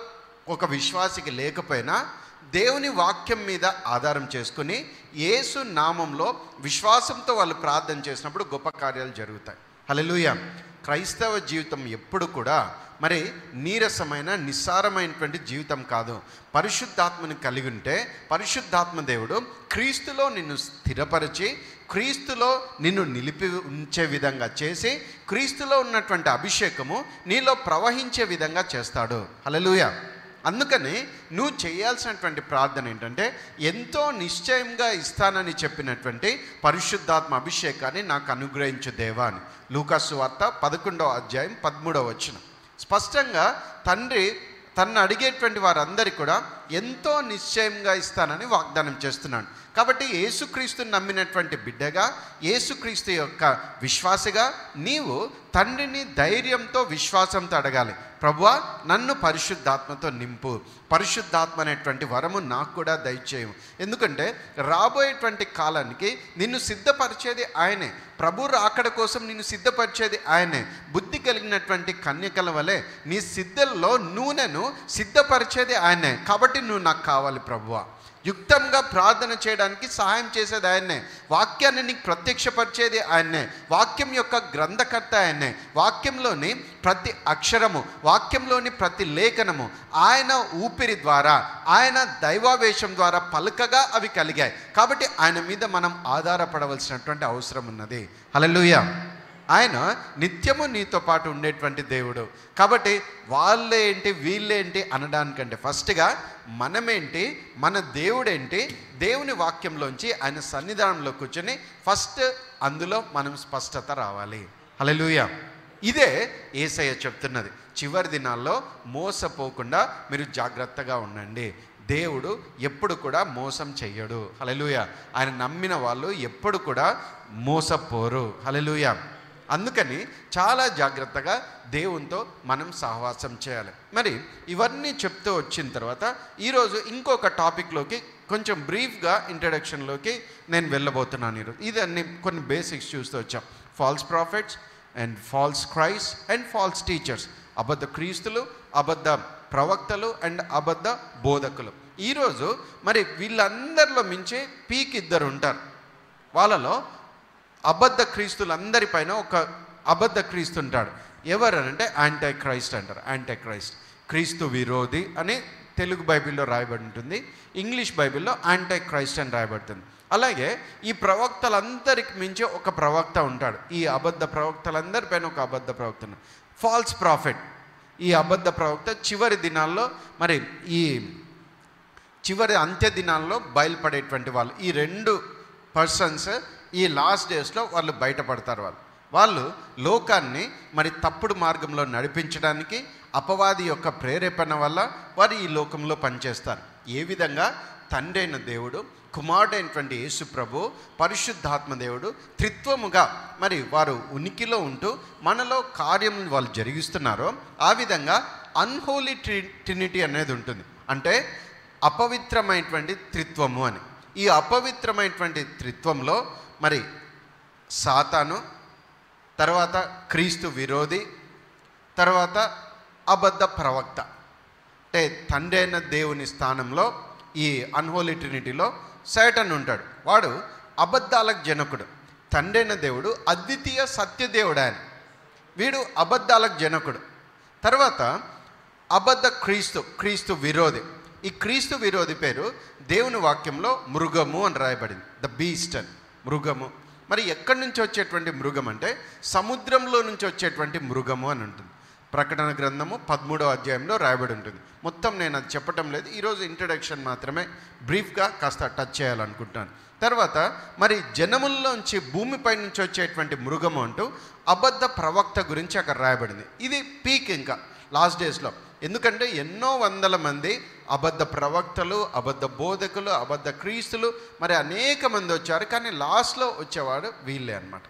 ఒక విశ్వాసికి లేకపోయినా దేవుని వాక్యం మీద ఆధారం చేసుకుని యేసు నామంలో విశ్వాసంతో వాళ్ళు ప్రార్థన చేసినప్పుడు గొప్ప కార్యాలు జరుగుతాయి. హల్లెలూయా. క్రైస్తవ జీవితం ఎప్పుడు కూడా మరి నీరసమైన నిస్సారమైనటువంటి జీవితం కాదు. పరిశుద్ధాత్మని కలిగి ఉంటే పరిశుద్ధాత్మ దేవుడు క్రీస్తులో నిన్ను స్థిరపరిచి, క్రీస్తులో నిన్ను నిలిపి ఉంచే విధంగా చేసి, క్రీస్తులో ఉన్నటువంటి అభిషేకము నీలో ప్రవహించే విధంగా చేస్తాడు. హల్లెలూయా. అందుకని నువ్వు చేయాల్సినటువంటి ప్రార్థన ఏంటంటే, ఎంతో నిశ్చయంగా ఇస్తానని చెప్పినటువంటి పరిశుద్ధాత్మ అభిషేకాన్ని నాకు అనుగ్రహించు దేవా అని. లూకాసు వార్త 11వ అధ్యాయం 13వ వచనం. స్పష్టంగా తండ్రి తన్ను అడిగేటువంటి వారందరికీ కూడా ఎంతో నిశ్చయంగా ఇస్తానని వాగ్దానం చేస్తున్నాడు. కాబట్టి యేసుక్రీస్తుని నమ్మినటువంటి బిడ్డగా, యేసుక్రీస్తు యొక్క విశ్వాసిగా నీవు తండ్రిని ధైర్యంతో, విశ్వాసంతో అడగాలి. ప్రభువా, నన్ను పరిశుద్ధాత్మతో నింపు, పరిశుద్ధాత్మ అనేటువంటి వరము నాకు కూడా దయచేయు. ఎందుకంటే రాబోయేటువంటి కాలానికి నిన్ను సిద్ధపరిచేది ఆయనే. ప్రభు రాకడ కోసం నిన్ను సిద్ధపరిచేది ఆయనే. బుద్ధి కలిగినటువంటి కన్యకల వలె నీ సిద్ధల్లో నూనెను సిద్ధపరిచేది ఆయనే. కాబట్టి నువ్వు నాకు కావాలి ప్రభువా. యుక్తంగా ప్రార్థన చేయడానికి సహాయం చేసేది ఆయన్నే. వాక్యాన్ని నీకు ప్రత్యక్షపరిచేది ఆయన్నే. వాక్యం యొక్క గ్రంథకర్త ఆయన్నే. వాక్యంలోని ప్రతి అక్షరము, వాక్యంలోని ప్రతి లేఖనము ఆయన ఊపిరి ద్వారా, ఆయన దైవావేశం ద్వారా పలుకగా అవి కలిగాయి. కాబట్టి ఆయన మీద మనం ఆధారపడవలసినటువంటి అవసరం ఉన్నది. హల్లెలూయా. ఆయన నిత్యము నీతో పాటు ఉండేటువంటి దేవుడు. కాబట్టి వాళ్ళేంటి వీళ్ళేంటి అనడానికంటే ఫస్ట్గా మనమేంటి, మన దేవుడేంటి, దేవుని వాక్యంలోంచి ఆయన సన్నిధానంలో కూర్చొని ఫస్ట్ అందులో మనం స్పష్టత రావాలి. హల్లెలూయా. ఇదే యేసయ్య చెప్తున్నది. చివరి దినాల్లో మోసపోకుండా మీరు జాగ్రత్తగా ఉండండి. దేవుడు ఎప్పుడు కూడా మోసం చెయ్యడు. హల్లెలూయా. ఆయన నమ్మిన వాళ్ళు ఎప్పుడు కూడా మోసపోరు. హల్లెలూయా. అందుకని చాలా జాగ్రత్తగా దేవునితో మనం సహవాసం చేయాలి. మరి ఇవన్నీ చెప్తూ వచ్చిన తర్వాత ఈరోజు ఇంకొక టాపిక్లోకి కొంచెం బ్రీఫ్గా ఇంట్రడక్షన్లోకి నేను వెళ్ళబోతున్నాను. ఈరోజు ఇది కొన్ని బేసిక్స్ చూస్తూ వచ్చాం. False prophets and false Christ and false teachers, అబద్ధ క్రీస్తులు, అబద్ధ ప్రవక్తలు అండ్ అబద్ధ బోధకులు. ఈరోజు మరి వీళ్ళందరిలో మించి పీక్ ఇద్దరు ఉంటారు. వాళ్ళలో అబద్ధ క్రీస్తులందరిపైన ఒక అబద్ధ క్రీస్తు ఉంటాడు. ఎవరనంటే యాంటీ క్రైస్ట్ అంటారు. యాంటీ క్రైస్ట్, క్రీస్తు విరోధి అని తెలుగు బైబిల్లో రాయబడి ఉంటుంది. ఇంగ్లీష్ బైబిల్లో యాంటీ క్రైస్ట్ అని రాయబడుతుంది. అలాగే ఈ ప్రవక్తలందరికి మించి ఒక ప్రవక్త ఉంటాడు. ఈ అబద్ధ ప్రవక్తలందరిపైన ఒక అబద్ధ ప్రవక్త ఉన్నాడు, ఫాల్స్ ప్రాఫిట్. ఈ అబద్ధ ప్రవక్త చివరి దినాల్లో, మరి ఈ చివరి అంత్య దినాల్లో బయలుపడేటువంటి వాళ్ళు. ఈ రెండు పర్సన్స్ ఈ లాస్ట్ డేస్లో వాళ్ళు బయటపడతారు. వాళ్ళు లోకాన్ని మరి తప్పుడు మార్గంలో నడిపించడానికి అపవాది యొక్క ప్రేరేపణ వల్ల వారు ఈ లోకంలో పనిచేస్తారు. ఏ విధంగా తండ్రి అయిన దేవుడు, కుమారుడైనటువంటి యేసు ప్రభు, పరిశుద్ధాత్మ దేవుడు త్రిత్వముగా మరి వారు ఉనికిలో ఉంటూ మనలో కార్యం వాళ్ళు జరిగిస్తున్నారో, ఆ విధంగా అన్హోలీ ట్రినిటీ అనేది ఉంటుంది. అంటే అపవిత్రమైనటువంటి త్రిత్వము అని. ఈ అపవిత్రమైనటువంటి త్రిత్వంలో మరి సాతాను, తర్వాత క్రీస్తు విరోధి, తర్వాత అబద్ధ ప్రవక్త. అంటే తండ్రి అయిన దేవుని స్థానంలో ఈ అన్హోలీ ట్రినిటీలో సైటన్ ఉంటాడు. వాడు అబద్ధాలకు జనకుడు. తండ్రి అయిన దేవుడు అద్వితీయ సత్యదేవుడు ఆయన. వీడు అబద్ధాలకు జనకుడు. తర్వాత అబద్ధ క్రీస్తు, క్రీస్తు విరోధి. ఈ క్రీస్తు విరోధి పేరు దేవుని వాక్యంలో మృగము అని రాయబడింది. ద బీస్ట్ అని, మృగము. మరి ఎక్కడి నుంచి వచ్చేటువంటి మృగం అంటే సముద్రంలో నుంచి వచ్చేటువంటి మృగము అని ఉంటుంది. ప్రకటన గ్రంథము 13వ అధ్యాయంలో రాయబడి ఉంటుంది. మొత్తం నేను అది చెప్పటం లేదు, ఈరోజు ఇంట్రడక్షన్ మాత్రమే బ్రీఫ్గా కాస్త టచ్ చేయాలనుకుంటున్నాను. తర్వాత మరి జనముల్లోంచి, భూమిపై నుంచి వచ్చేటువంటి మృగము అంటూ అబద్ధ ప్రవక్త గురించి అక్కడ రాయబడింది. ఇది పీక్ ఇంకా లాస్ట్ డేస్లో. ఎందుకంటే ఎన్నో వందల మంది అబద్ధ ప్రవక్తలు, అబద్ధ బోధకులు, అబద్ధ క్రీస్తులు మరి అనేక మంది వచ్చారు. కానీ లాస్ట్లో వచ్చేవాడు వీళ్ళే అన్నమాట.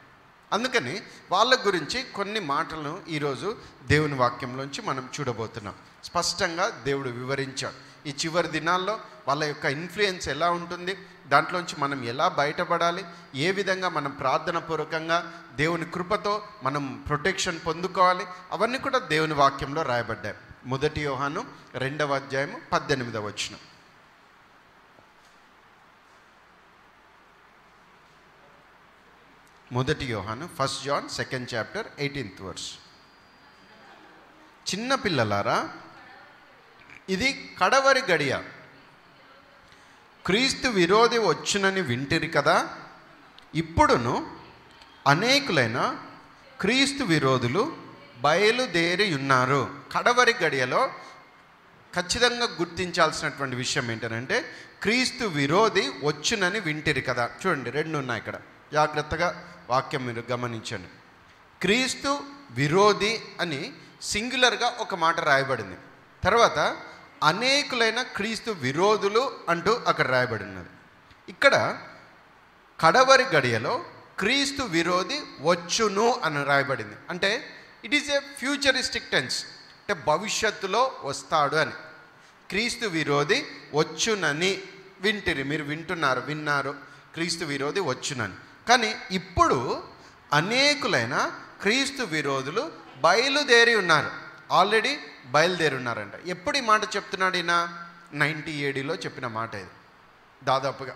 అందుకని వాళ్ళ గురించి కొన్ని మాటలను ఈరోజు దేవుని వాక్యంలోంచి మనం చూడబోతున్నాం. స్పష్టంగా దేవుడు వివరించాడు ఈ చివరి దినాల్లో వాళ్ళ యొక్క ఇన్ఫ్లుయెన్స్ ఎలా ఉంటుంది, దాంట్లోంచి మనం ఎలా బయటపడాలి, ఏ విధంగా మనం ప్రార్థన పూర్వకంగా దేవుని కృపతో మనం ప్రొటెక్షన్ పొందుకోవాలి, అవన్నీ కూడా దేవుని వాక్యంలో రాయబడ్డాయి. 1 యోహాను 2వ అధ్యాయము 18వ వచనం. 1 యోహాను 1 John 2nd chapter 18th verse. చిన్న పిల్లలారా, ఇది కడవరి గడియ, క్రీస్తు విరోధి వచ్చునని వింటిరి కదా. ఇప్పుడును అనేకులైన క్రీస్తు విరోధులు బయలుదేరి ఉన్నారు. కడవరి గడియలో ఖచ్చితంగా గుర్తించాల్సినటువంటి విషయం ఏంటంటే క్రీస్తు విరోధి వచ్చునని వింటిరి కదా. చూడండి, 2 ఉన్నాయి ఇక్కడ, జాగ్రత్తగా వాక్యం మీరు గమనించండి. క్రీస్తు విరోధి అని సింగులర్గా ఒక మాట రాయబడింది. తర్వాత అనేకులైన క్రీస్తు విరోధులు అంటూ అక్కడ రాయబడి ఉన్నది. ఇక్కడ కడవరి గడియలో క్రీస్తు విరోధి వచ్చును అని రాయబడింది. అంటే it is a futuristic tense, అంటే భవిష్యత్తులో వస్తాడు అని. క్రీస్తు విరోధి వచ్చునని వింటిరి, మీరు విన్నారు క్రీస్తు విరోధి వచ్చునని. కానీ ఇప్పుడు అనేకులైన క్రీస్తు విరోధులు బయలుదేరి ఉన్నారు, ఆల్రెడీ బయలుదేరి ఉన్నారంట. ఎప్పుడు ఈ మాట చెప్తున్నాడు ఈయన? 90 ADలో చెప్పిన మాట ఇది, దాదాపుగా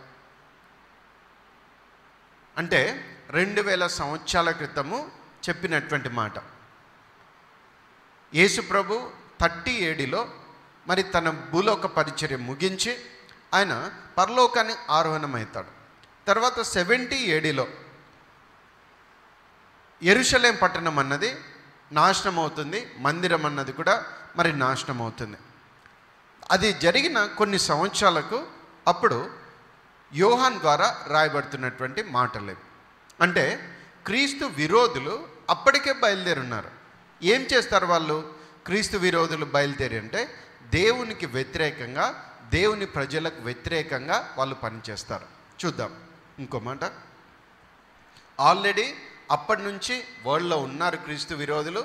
అంటే 2000 సంవత్సరాల క్రితము చెప్పినటువంటి మాట. యేసు ప్రభు 30 ADలో మరి తన భూలోక పరిచర్య ముగించి ఆయన పరలోకాన్ని ఆరోహణమవుతాడు. తర్వాత 70 ADలో యెరూషలేం పట్టణం అన్నది నాశనం అవుతుంది, మందిరం అన్నది కూడా మరి నాశనం అవుతుంది. అది జరిగిన కొన్ని సంవత్సరాలకు అప్పుడు యోహాన్ ద్వారా రాయబడుతున్నటువంటి మాటలు. అంటే క్రీస్తు విరోధులు అప్పటికే బయలుదేరున్నారు. ఏం చేస్తారు వాళ్ళు? క్రీస్తు విరోధులు బయలుదేరి అంటే దేవునికి వ్యతిరేకంగా, దేవుని ప్రజలకు వ్యతిరేకంగా వాళ్ళు పనిచేస్తారు. చూద్దాం ఇంకో మాట. ఆల్రెడీ అప్పటి నుంచి వరల్డ్లో ఉన్నారు క్రీస్తు విరోధులు.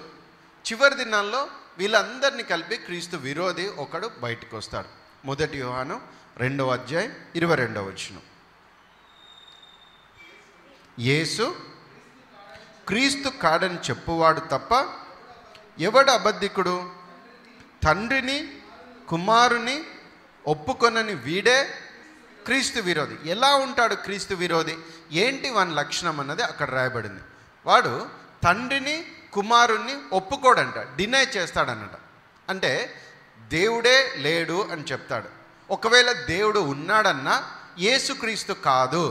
చివరి దినాల్లో వీళ్ళందరినీ కలిపి క్రీస్తు విరోధి ఒకడు బయటకు వస్తాడు. 1 యోహాను 2వ అధ్యాయం 22వ వచనం. యేసు క్రీస్తు కాడని చెప్పువాడు తప్ప ఎవడు అబద్ధికుడు? తండ్రిని కుమారుని ఒప్పుకొనని వీడే క్రీస్తు విరోధి. ఎలా ఉంటాడు క్రీస్తు విరోధి? ఏంటి వాని లక్షణం అన్నది అక్కడ రాయబడింది. వాడు తండ్రిని కుమారుణ్ణి ఒప్పుకోడంట, డినై చేస్తాడన్నట. అంటే దేవుడే లేడు అని చెప్తాడు. ఒకవేళ దేవుడు ఉన్నాడన్నా యేసుక్రీస్తు కాదు.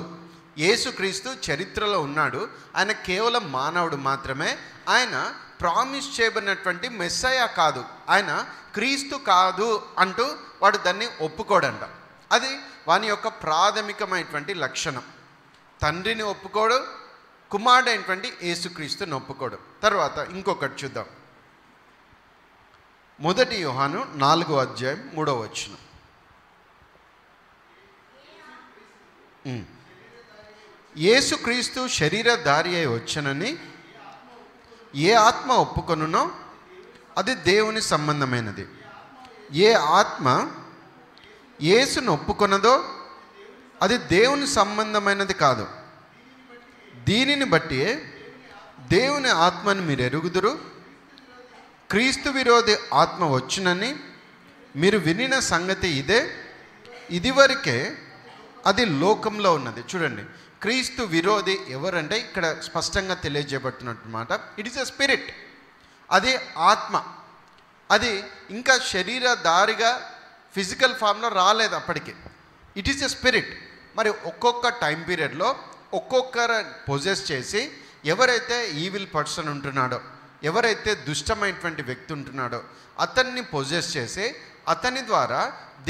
యేసుక్రీస్తు చరిత్రలో ఉన్నాడు, ఆయన కేవలం మానవుడు మాత్రమే. ఆయన ప్రామిస్ చేయబడినటువంటి మెస్సయా కాదు, ఆయన క్రీస్తు కాదు అంటూ వాడు దాన్ని ఒప్పుకోడంట. అది వాని యొక్క ప్రాథమికమైనటువంటి లక్షణం. తండ్రిని ఒప్పుకోడు, కుమారుడైనటువంటి యేసుక్రీస్తుని ఒప్పుకోడు. తర్వాత ఇంకొకటి చూద్దాం. 1 యోహాను 4వ అధ్యాయం 3వ వచనం. యేసుక్రీస్తు శరీరధారి అయి వచ్చనని ఏ ఆత్మ ఒప్పుకొనునో అది దేవుని సంబంధమైనది. ఏ ఆత్మ యేసును ఒప్పుకొనదో అది దేవుని సంబంధమైనది కాదు. దీనిని బట్టి దేవుని ఆత్మను మీరు ఎరుగుదురు. క్రీస్తు విరోధి ఆత్మ వచ్చునని మీరు వినిన సంగతి ఇదే, ఇదివరకే అది లోకంలో ఉన్నది. చూడండి, క్రీస్తు విరోధి ఎవరంటే ఇక్కడ స్పష్టంగా తెలియజేయబడుతున్నట్టు మాట. ఇట్ ఈస్ ఎ స్పిరిట్, అది ఆత్మ. అది ఇంకా శరీరధారిగా ఫిజికల్ ఫామ్లో రాలేదు అప్పటికి. It is a spirit. మరి ఒక్కొక్క టైం పీరియడ్లో ఒక్కొక్కరు పొజెస్ చేసి ఎవరైతే ఈవిల్ పర్సన్ ఉంటున్నాడో, ఎవరైతే దుష్టమైనటువంటి వ్యక్తి ఉంటున్నాడో అతన్ని పొజెస్ చేసి అతని ద్వారా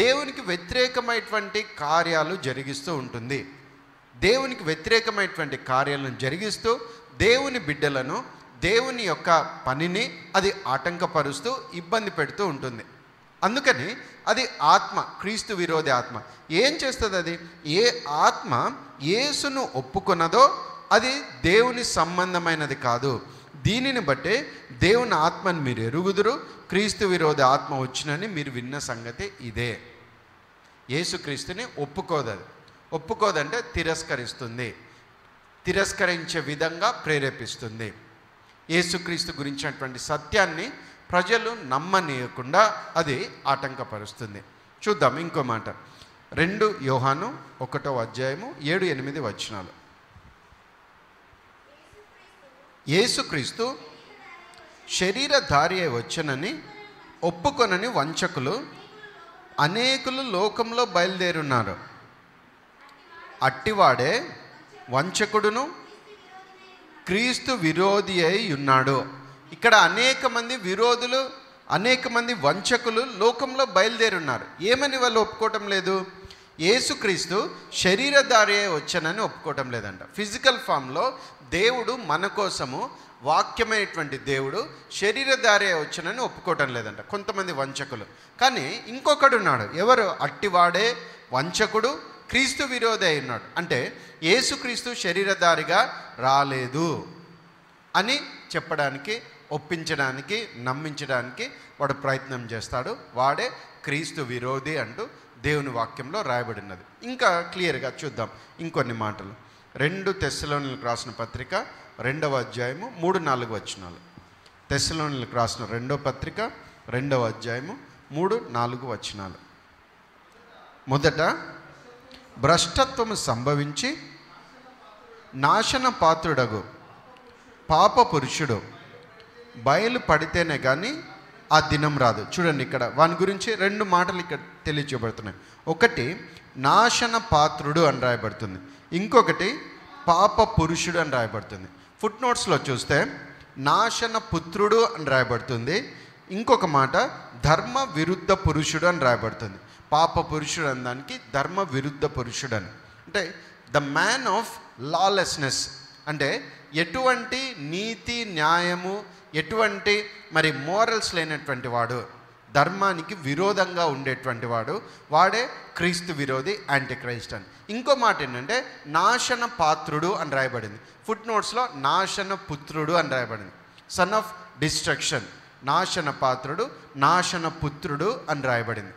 దేవునికి వ్యతిరేకమైనటువంటి కార్యాలు జరిగిస్తూ ఉంటుంది. దేవునికి వ్యతిరేకమైనటువంటి కార్యాలను జరిగిస్తూ దేవుని బిడ్డలను, దేవుని యొక్క పనిని అది ఆటంకపరుస్తూ ఇబ్బంది పెడుతూ ఉంటుంది. అందుకని అది ఆత్మ, క్రీస్తు విరోధి ఆత్మ. ఏం చేస్తుంది అది? ఏ ఆత్మ యేసును ఒప్పుకొన్నదో అది దేవుని సంబంధమైనది కాదు. దీనిని బట్టే దేవుని ఆత్మని మీరు ఎరుగుదురు, క్రీస్తు విరోధి ఆత్మ వచ్చినని మీరు విన్న సంగతి ఇదే. యేసుక్రీస్తుని ఒప్పుకోదంటే తిరస్కరిస్తుంది, తిరస్కరించే విధంగా ప్రేరేపిస్తుంది. యేసుక్రీస్తు గురించినటువంటి సత్యాన్ని ప్రజలు నమ్మనీయకుండా అది ఆటంకపరుస్తుంది. చూద్దాం ఇంకో మాట. 2 యోహాను 1:7-8 యేసుక్రీస్తు శరీరధారి అయి వచ్చనని ఒప్పుకొనని వంచకులు అనేకులు లోకంలో బయలుదేరున్నారు. అట్టివాడే వంచకుడును క్రీస్తు విరోధి అయి ఉన్నాడు. ఇక్కడ అనేక మంది విరోధులు, అనేక మంది వంచకులు లోకంలో బయలుదేరున్నారు. ఏమని వాళ్ళు ఒప్పుకోవటం లేదు? యేసుక్రీస్తు శరీరధారి అయి వచ్చానని ఒప్పుకోవటం లేదంట. ఫిజికల్ ఫామ్లో దేవుడు మన కోసము, వాక్యమైనటువంటి దేవుడు శరీరధారి అయి వచ్చానని ఒప్పుకోవటం లేదంట కొంతమంది వంచకులు. కానీ ఇంకొకడు ఉన్నాడు. ఎవరు? అట్టివాడే వంచకుడు, క్రీస్తు విరోధి అయి ఉన్నాడు. అంటే యేసుక్రీస్తు శరీరధారిగా రాలేదు అని చెప్పడానికి, ఒప్పించడానికి, నమ్మించడానికి వాడు ప్రయత్నం చేస్తాడు. వాడే క్రీస్తు విరోధి అంటూ దేవుని వాక్యంలో రాయబడినది. ఇంకా క్లియర్గా చూద్దాం ఇంకొన్ని మాటలు. 2 తెస్సలోనిలకు రాసిన పత్రిక 2వ అధ్యాయము 3-4 తెస్సలోనిలకు రాసిన 2వ పత్రిక 2వ అధ్యాయము 3-4 మొదట భ్రష్టత్వము సంభవించి నాశన పాత్రుడగు పాప పురుషుడు బయలుపడితేనే కానీ ఆ దినం రాదు. చూడండి, ఇక్కడ వాని గురించి 2 మాటలు ఇక్కడ తెలియజేయబడుతున్నాయి. ఒకటి నాశన పాత్రుడు అని రాయబడుతుంది, ఇంకొకటి పాప పురుషుడు అని రాయబడుతుంది. ఫుట్ నోట్స్లో చూస్తే నాశన పుత్రుడు అని రాయబడుతుంది, ఇంకొక మాట ధర్మ విరుద్ధ పురుషుడు అని రాయబడుతుంది. పాప పురుషుడు అనే దానికి ధర్మ విరుద్ధ పురుషుడు అని, అంటే ద మ్యాన్ ఆఫ్ లాలెస్నెస్, అంటే ఎటువంటి నీతి న్యాయము, ఎటువంటి మరి మోరల్స్ లేనటువంటి వాడు, ధర్మానికి విరోధంగా ఉండేటువంటి వాడు, వాడే క్రీస్తు విరోధి, యాంటీ క్రైస్ట్ అని. ఇంకో మాట ఏంటంటే నాశన పాత్రుడు అని రాయబడింది. ఫుట్ నోట్స్లో నాశన పుత్రుడు అని రాయబడింది, సన్ ఆఫ్ డిస్ట్రక్షన్. నాశన పాత్రుడు, నాశన పుత్రుడు అని రాయబడింది,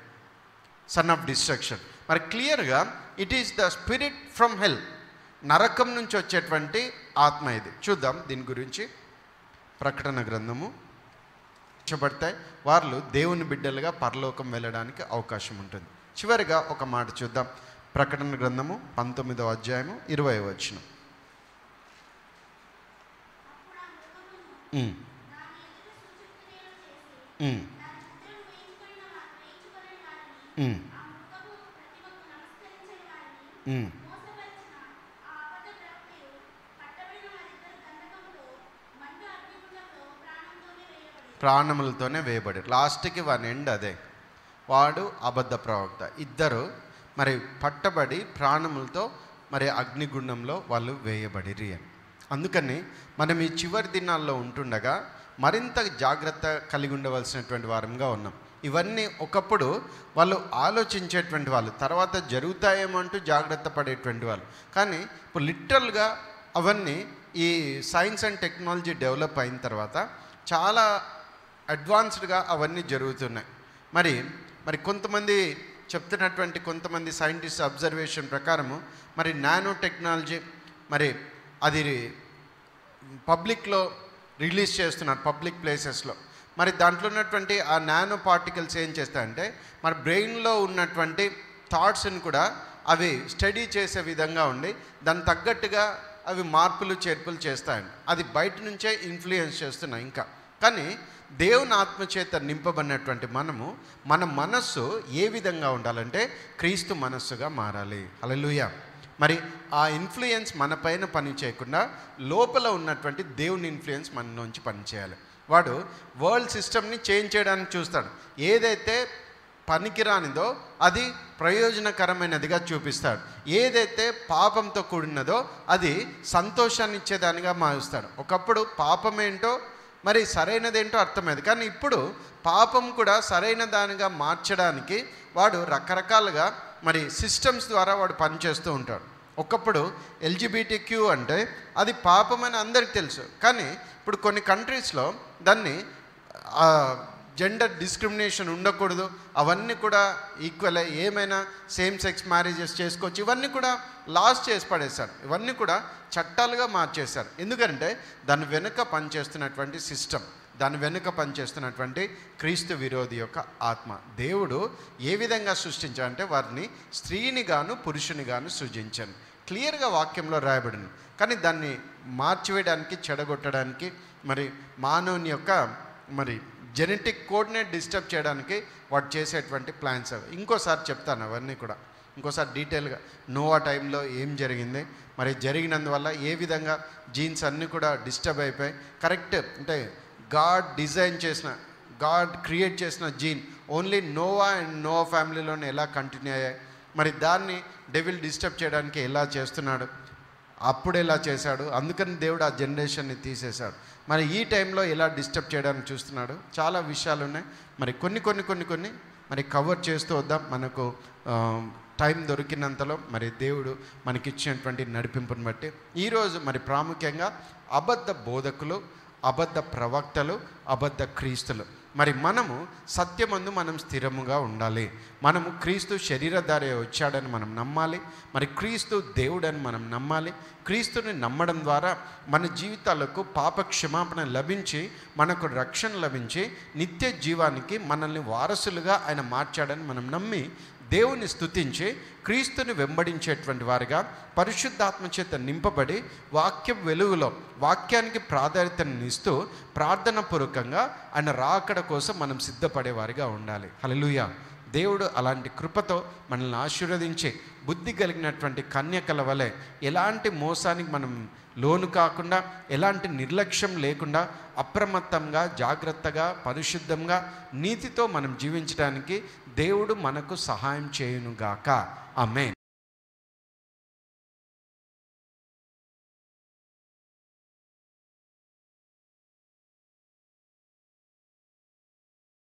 సన్ ఆఫ్ డిస్ట్రక్షన్. మరి క్లియర్గా it is the spirit from హెల్, నరకం నుంచి వచ్చేటువంటి ఆత్మ ఇది. చూద్దాం దీని గురించి. ప్రకటన గ్రంథము చెప్పబడతాయి, వాళ్ళు దేవుని బిడ్డలుగా పరలోకం వెళ్ళడానికి అవకాశం ఉంటుంది. చివరిగా ఒక మాట చూద్దాం. ప్రకటన గ్రంథము 19వ అధ్యాయము 20వ వచనం. ప్రాణములతోనే వేయబడి, లాస్ట్కి వాని ఎండ్ అదే, వాడు అబద్ధ ప్రవక్త. ఇద్దరు మరి పట్టబడి ప్రాణములతో మరి అగ్నిగుండంలో వాళ్ళు వేయబడిరి అని. అందుకని మనం ఈ చివరి దినాల్లో ఉంటుండగా మరింత జాగ్రత్త కలిగి ఉండవలసినటువంటి వారంగా ఉన్నాం. ఇవన్నీ ఒకప్పుడు వాళ్ళు ఆలోచించేటువంటి వాళ్ళు, తర్వాత జరుగుతాయేమో అంటూ జాగ్రత్త పడేటువంటి వాళ్ళు. కానీ ఇప్పుడు లిటరల్గా అవన్నీ ఈ సైన్స్ అండ్ టెక్నాలజీ డెవలప్ అయిన తర్వాత చాలా అడ్వాన్స్డ్గా అవన్నీ జరుగుతున్నాయి. మరి కొంతమంది చెప్తున్నటువంటి కొంతమంది సైంటిస్ట్ అబ్జర్వేషన్ ప్రకారము మరి నానో టెక్నాలజీ మరి అది పబ్లిక్లో రిలీజ్ చేస్తున్నారు, పబ్లిక్ ప్లేసెస్లో. మరి దాంట్లో ఉన్నటువంటి ఆ నానో పార్టికల్స్ ఏం చేస్తాయంటే మరి బ్రెయిన్లో ఉన్నటువంటి థాట్స్ని కూడా అవి స్టడీ చేసే విధంగా ఉండి దానికి తగ్గట్టుగా అవి మార్పులు చేర్పులు చేస్తాయండి. అది బయట నుంచే ఇన్ఫ్లుయెన్స్ చేస్తున్నాయి ఇంకా. కానీ దేవుని ఆత్మచేత నింపబడినటువంటి మన మనస్సు ఏ విధంగా ఉండాలంటే క్రీస్తు మనస్సుగా మారాలి. హల్లెలూయా. మరి ఆ ఇన్ఫ్లుయెన్స్ మన పైన పని చేయకుండా లోపల ఉన్నటువంటి దేవుని ఇన్ఫ్లుయెన్స్ మనలోంచి పనిచేయాలి. వాడు వరల్డ్ సిస్టమ్ని చేంజ్ చేయడానికి చూస్తాడు. ఏదైతే పనికిరానిదో అది ప్రయోజనకరమైనదిగా చూపిస్తాడు. ఏదైతే పాపంతో కూడినదో అది సంతోషాన్ని ఇచ్చేదానిగా మారుస్తాడు. ఒకప్పుడు పాపమేంటో మరి సరైనదేంటో అర్థమైంది, కానీ ఇప్పుడు పాపం కూడా సరైన దానిగా మార్చడానికి వాడు రకరకాలుగా మరి సిస్టమ్స్ ద్వారా వాడు పనిచేస్తూ ఉంటాడు. ఒకప్పుడు ఎల్జిబిటిక్యూ అంటే అది పాపమని అందరికీ తెలుసు, కానీ ఇప్పుడు కొన్ని కంట్రీస్లో దాన్ని జెండర్ డిస్క్రిమినేషన్ ఉండకూడదు, అవన్నీ కూడా ఈక్వల్, ఏమైనా సేమ్ సెక్స్ మ్యారేజెస్ చేసుకోవచ్చు, ఇవన్నీ కూడా లాస్ చేసి పడేశారు, ఇవన్నీ కూడా చట్టాలుగా మార్చేశారు. ఎందుకంటే దాని వెనుక పనిచేస్తున్నటువంటి సిస్టమ్, దాని వెనుక పనిచేస్తున్నటువంటి క్రీస్తు విరోధి యొక్క ఆత్మ. దేవుడు ఏ విధంగా సృష్టించాడంటే వారిని స్త్రీని గాను పురుషుని గాను సృజించాను, క్లియర్గా వాక్యంలో రాయబడింది. కానీ దాన్ని మార్చివేయడానికి, చెడగొట్టడానికి, మరి మానవుని యొక్క మరి జెనెటిక్ కోడ్నే డిస్టర్బ్ చేయడానికి వాడు చేసేటువంటి ప్లాన్స్ అవి. ఇంకోసారి చెప్తాను అవన్నీ కూడా, ఇంకోసారి డీటెయిల్గా నోవా టైంలో ఏం జరిగింది, మరి జరిగినందువల్ల ఏ విధంగా జీన్స్ అన్నీ కూడా డిస్టర్బ్ అయిపోయి, కరెక్ట్ అంటే గాడ్ క్రియేట్ చేసిన gene only Noah and Noah ఫ్యామిలీలోనే ఎలా కంటిన్యూ అయ్యాయి, మరి దాన్ని డెవిల్ డిస్టర్బ్ చేయడానికి ఎలా చేస్తున్నాడు, అప్పుడు ఎలా చేశాడు, అందుకని దేవుడు ఆ జనరేషన్ని తీసేశాడు. మరి ఈ టైంలో ఎలా డిస్టర్బ్ చేయడానికి చూస్తున్నాడు, చాలా విషయాలు ఉన్నాయి. మరి కొన్ని మరి కవర్ చేస్తూ వద్దాం, మనకు టైం దొరికినంతలో మరి దేవుడు మనకిచ్చినటువంటి నడిపింపుని బట్టి. ఈరోజు మరి ప్రాముఖ్యంగా అబద్ధ బోధకులు, అబద్ధ ప్రవక్తలు, అబద్ధ క్రీస్తులు. మరి మనము సత్యమందు మనం స్థిరముగా ఉండాలి. మనము క్రీస్తు శరీరధారి వచ్చాడని మనం నమ్మాలి, మరి క్రీస్తు దేవుడని మనం నమ్మాలి. క్రీస్తుని నమ్మడం ద్వారా మన జీవితాలకు పాప క్షమాపణ లభించి, మనకు రక్షణ లభించి, నిత్య జీవానికి మనల్ని వారసులుగా ఆయన మార్చాడని మనం నమ్మి దేవుని స్తుతించి క్రీస్తుని వెంబడించేటువంటి వారిగా పరిశుద్ధాత్మ చేత నింపబడి వాక్యం వెలుగులో వాక్యానికి ప్రాధాన్యతనిస్తూ ప్రార్థన పూర్వకంగా ఆయన రాకడ కోసం మనం సిద్ధపడేవారిగా ఉండాలి. హల్లెలూయా. దేవుడు అలాంటి కృపతో మనల్ని ఆశీర్వదించి బుద్ధి కలిగినటువంటి కన్యకల వలె ఎలాంటి మోసానికి మనం లోను కాకుండా, ఎలాంటి నిర్లక్ష్యం లేకుండా అప్రమత్తంగా, జాగ్రత్తగా, పరిశుద్ధంగా, నీతితో మనం జీవించడానికి దేవుడు మనకు సహాయం చేయునుగాక. ఆమేన్.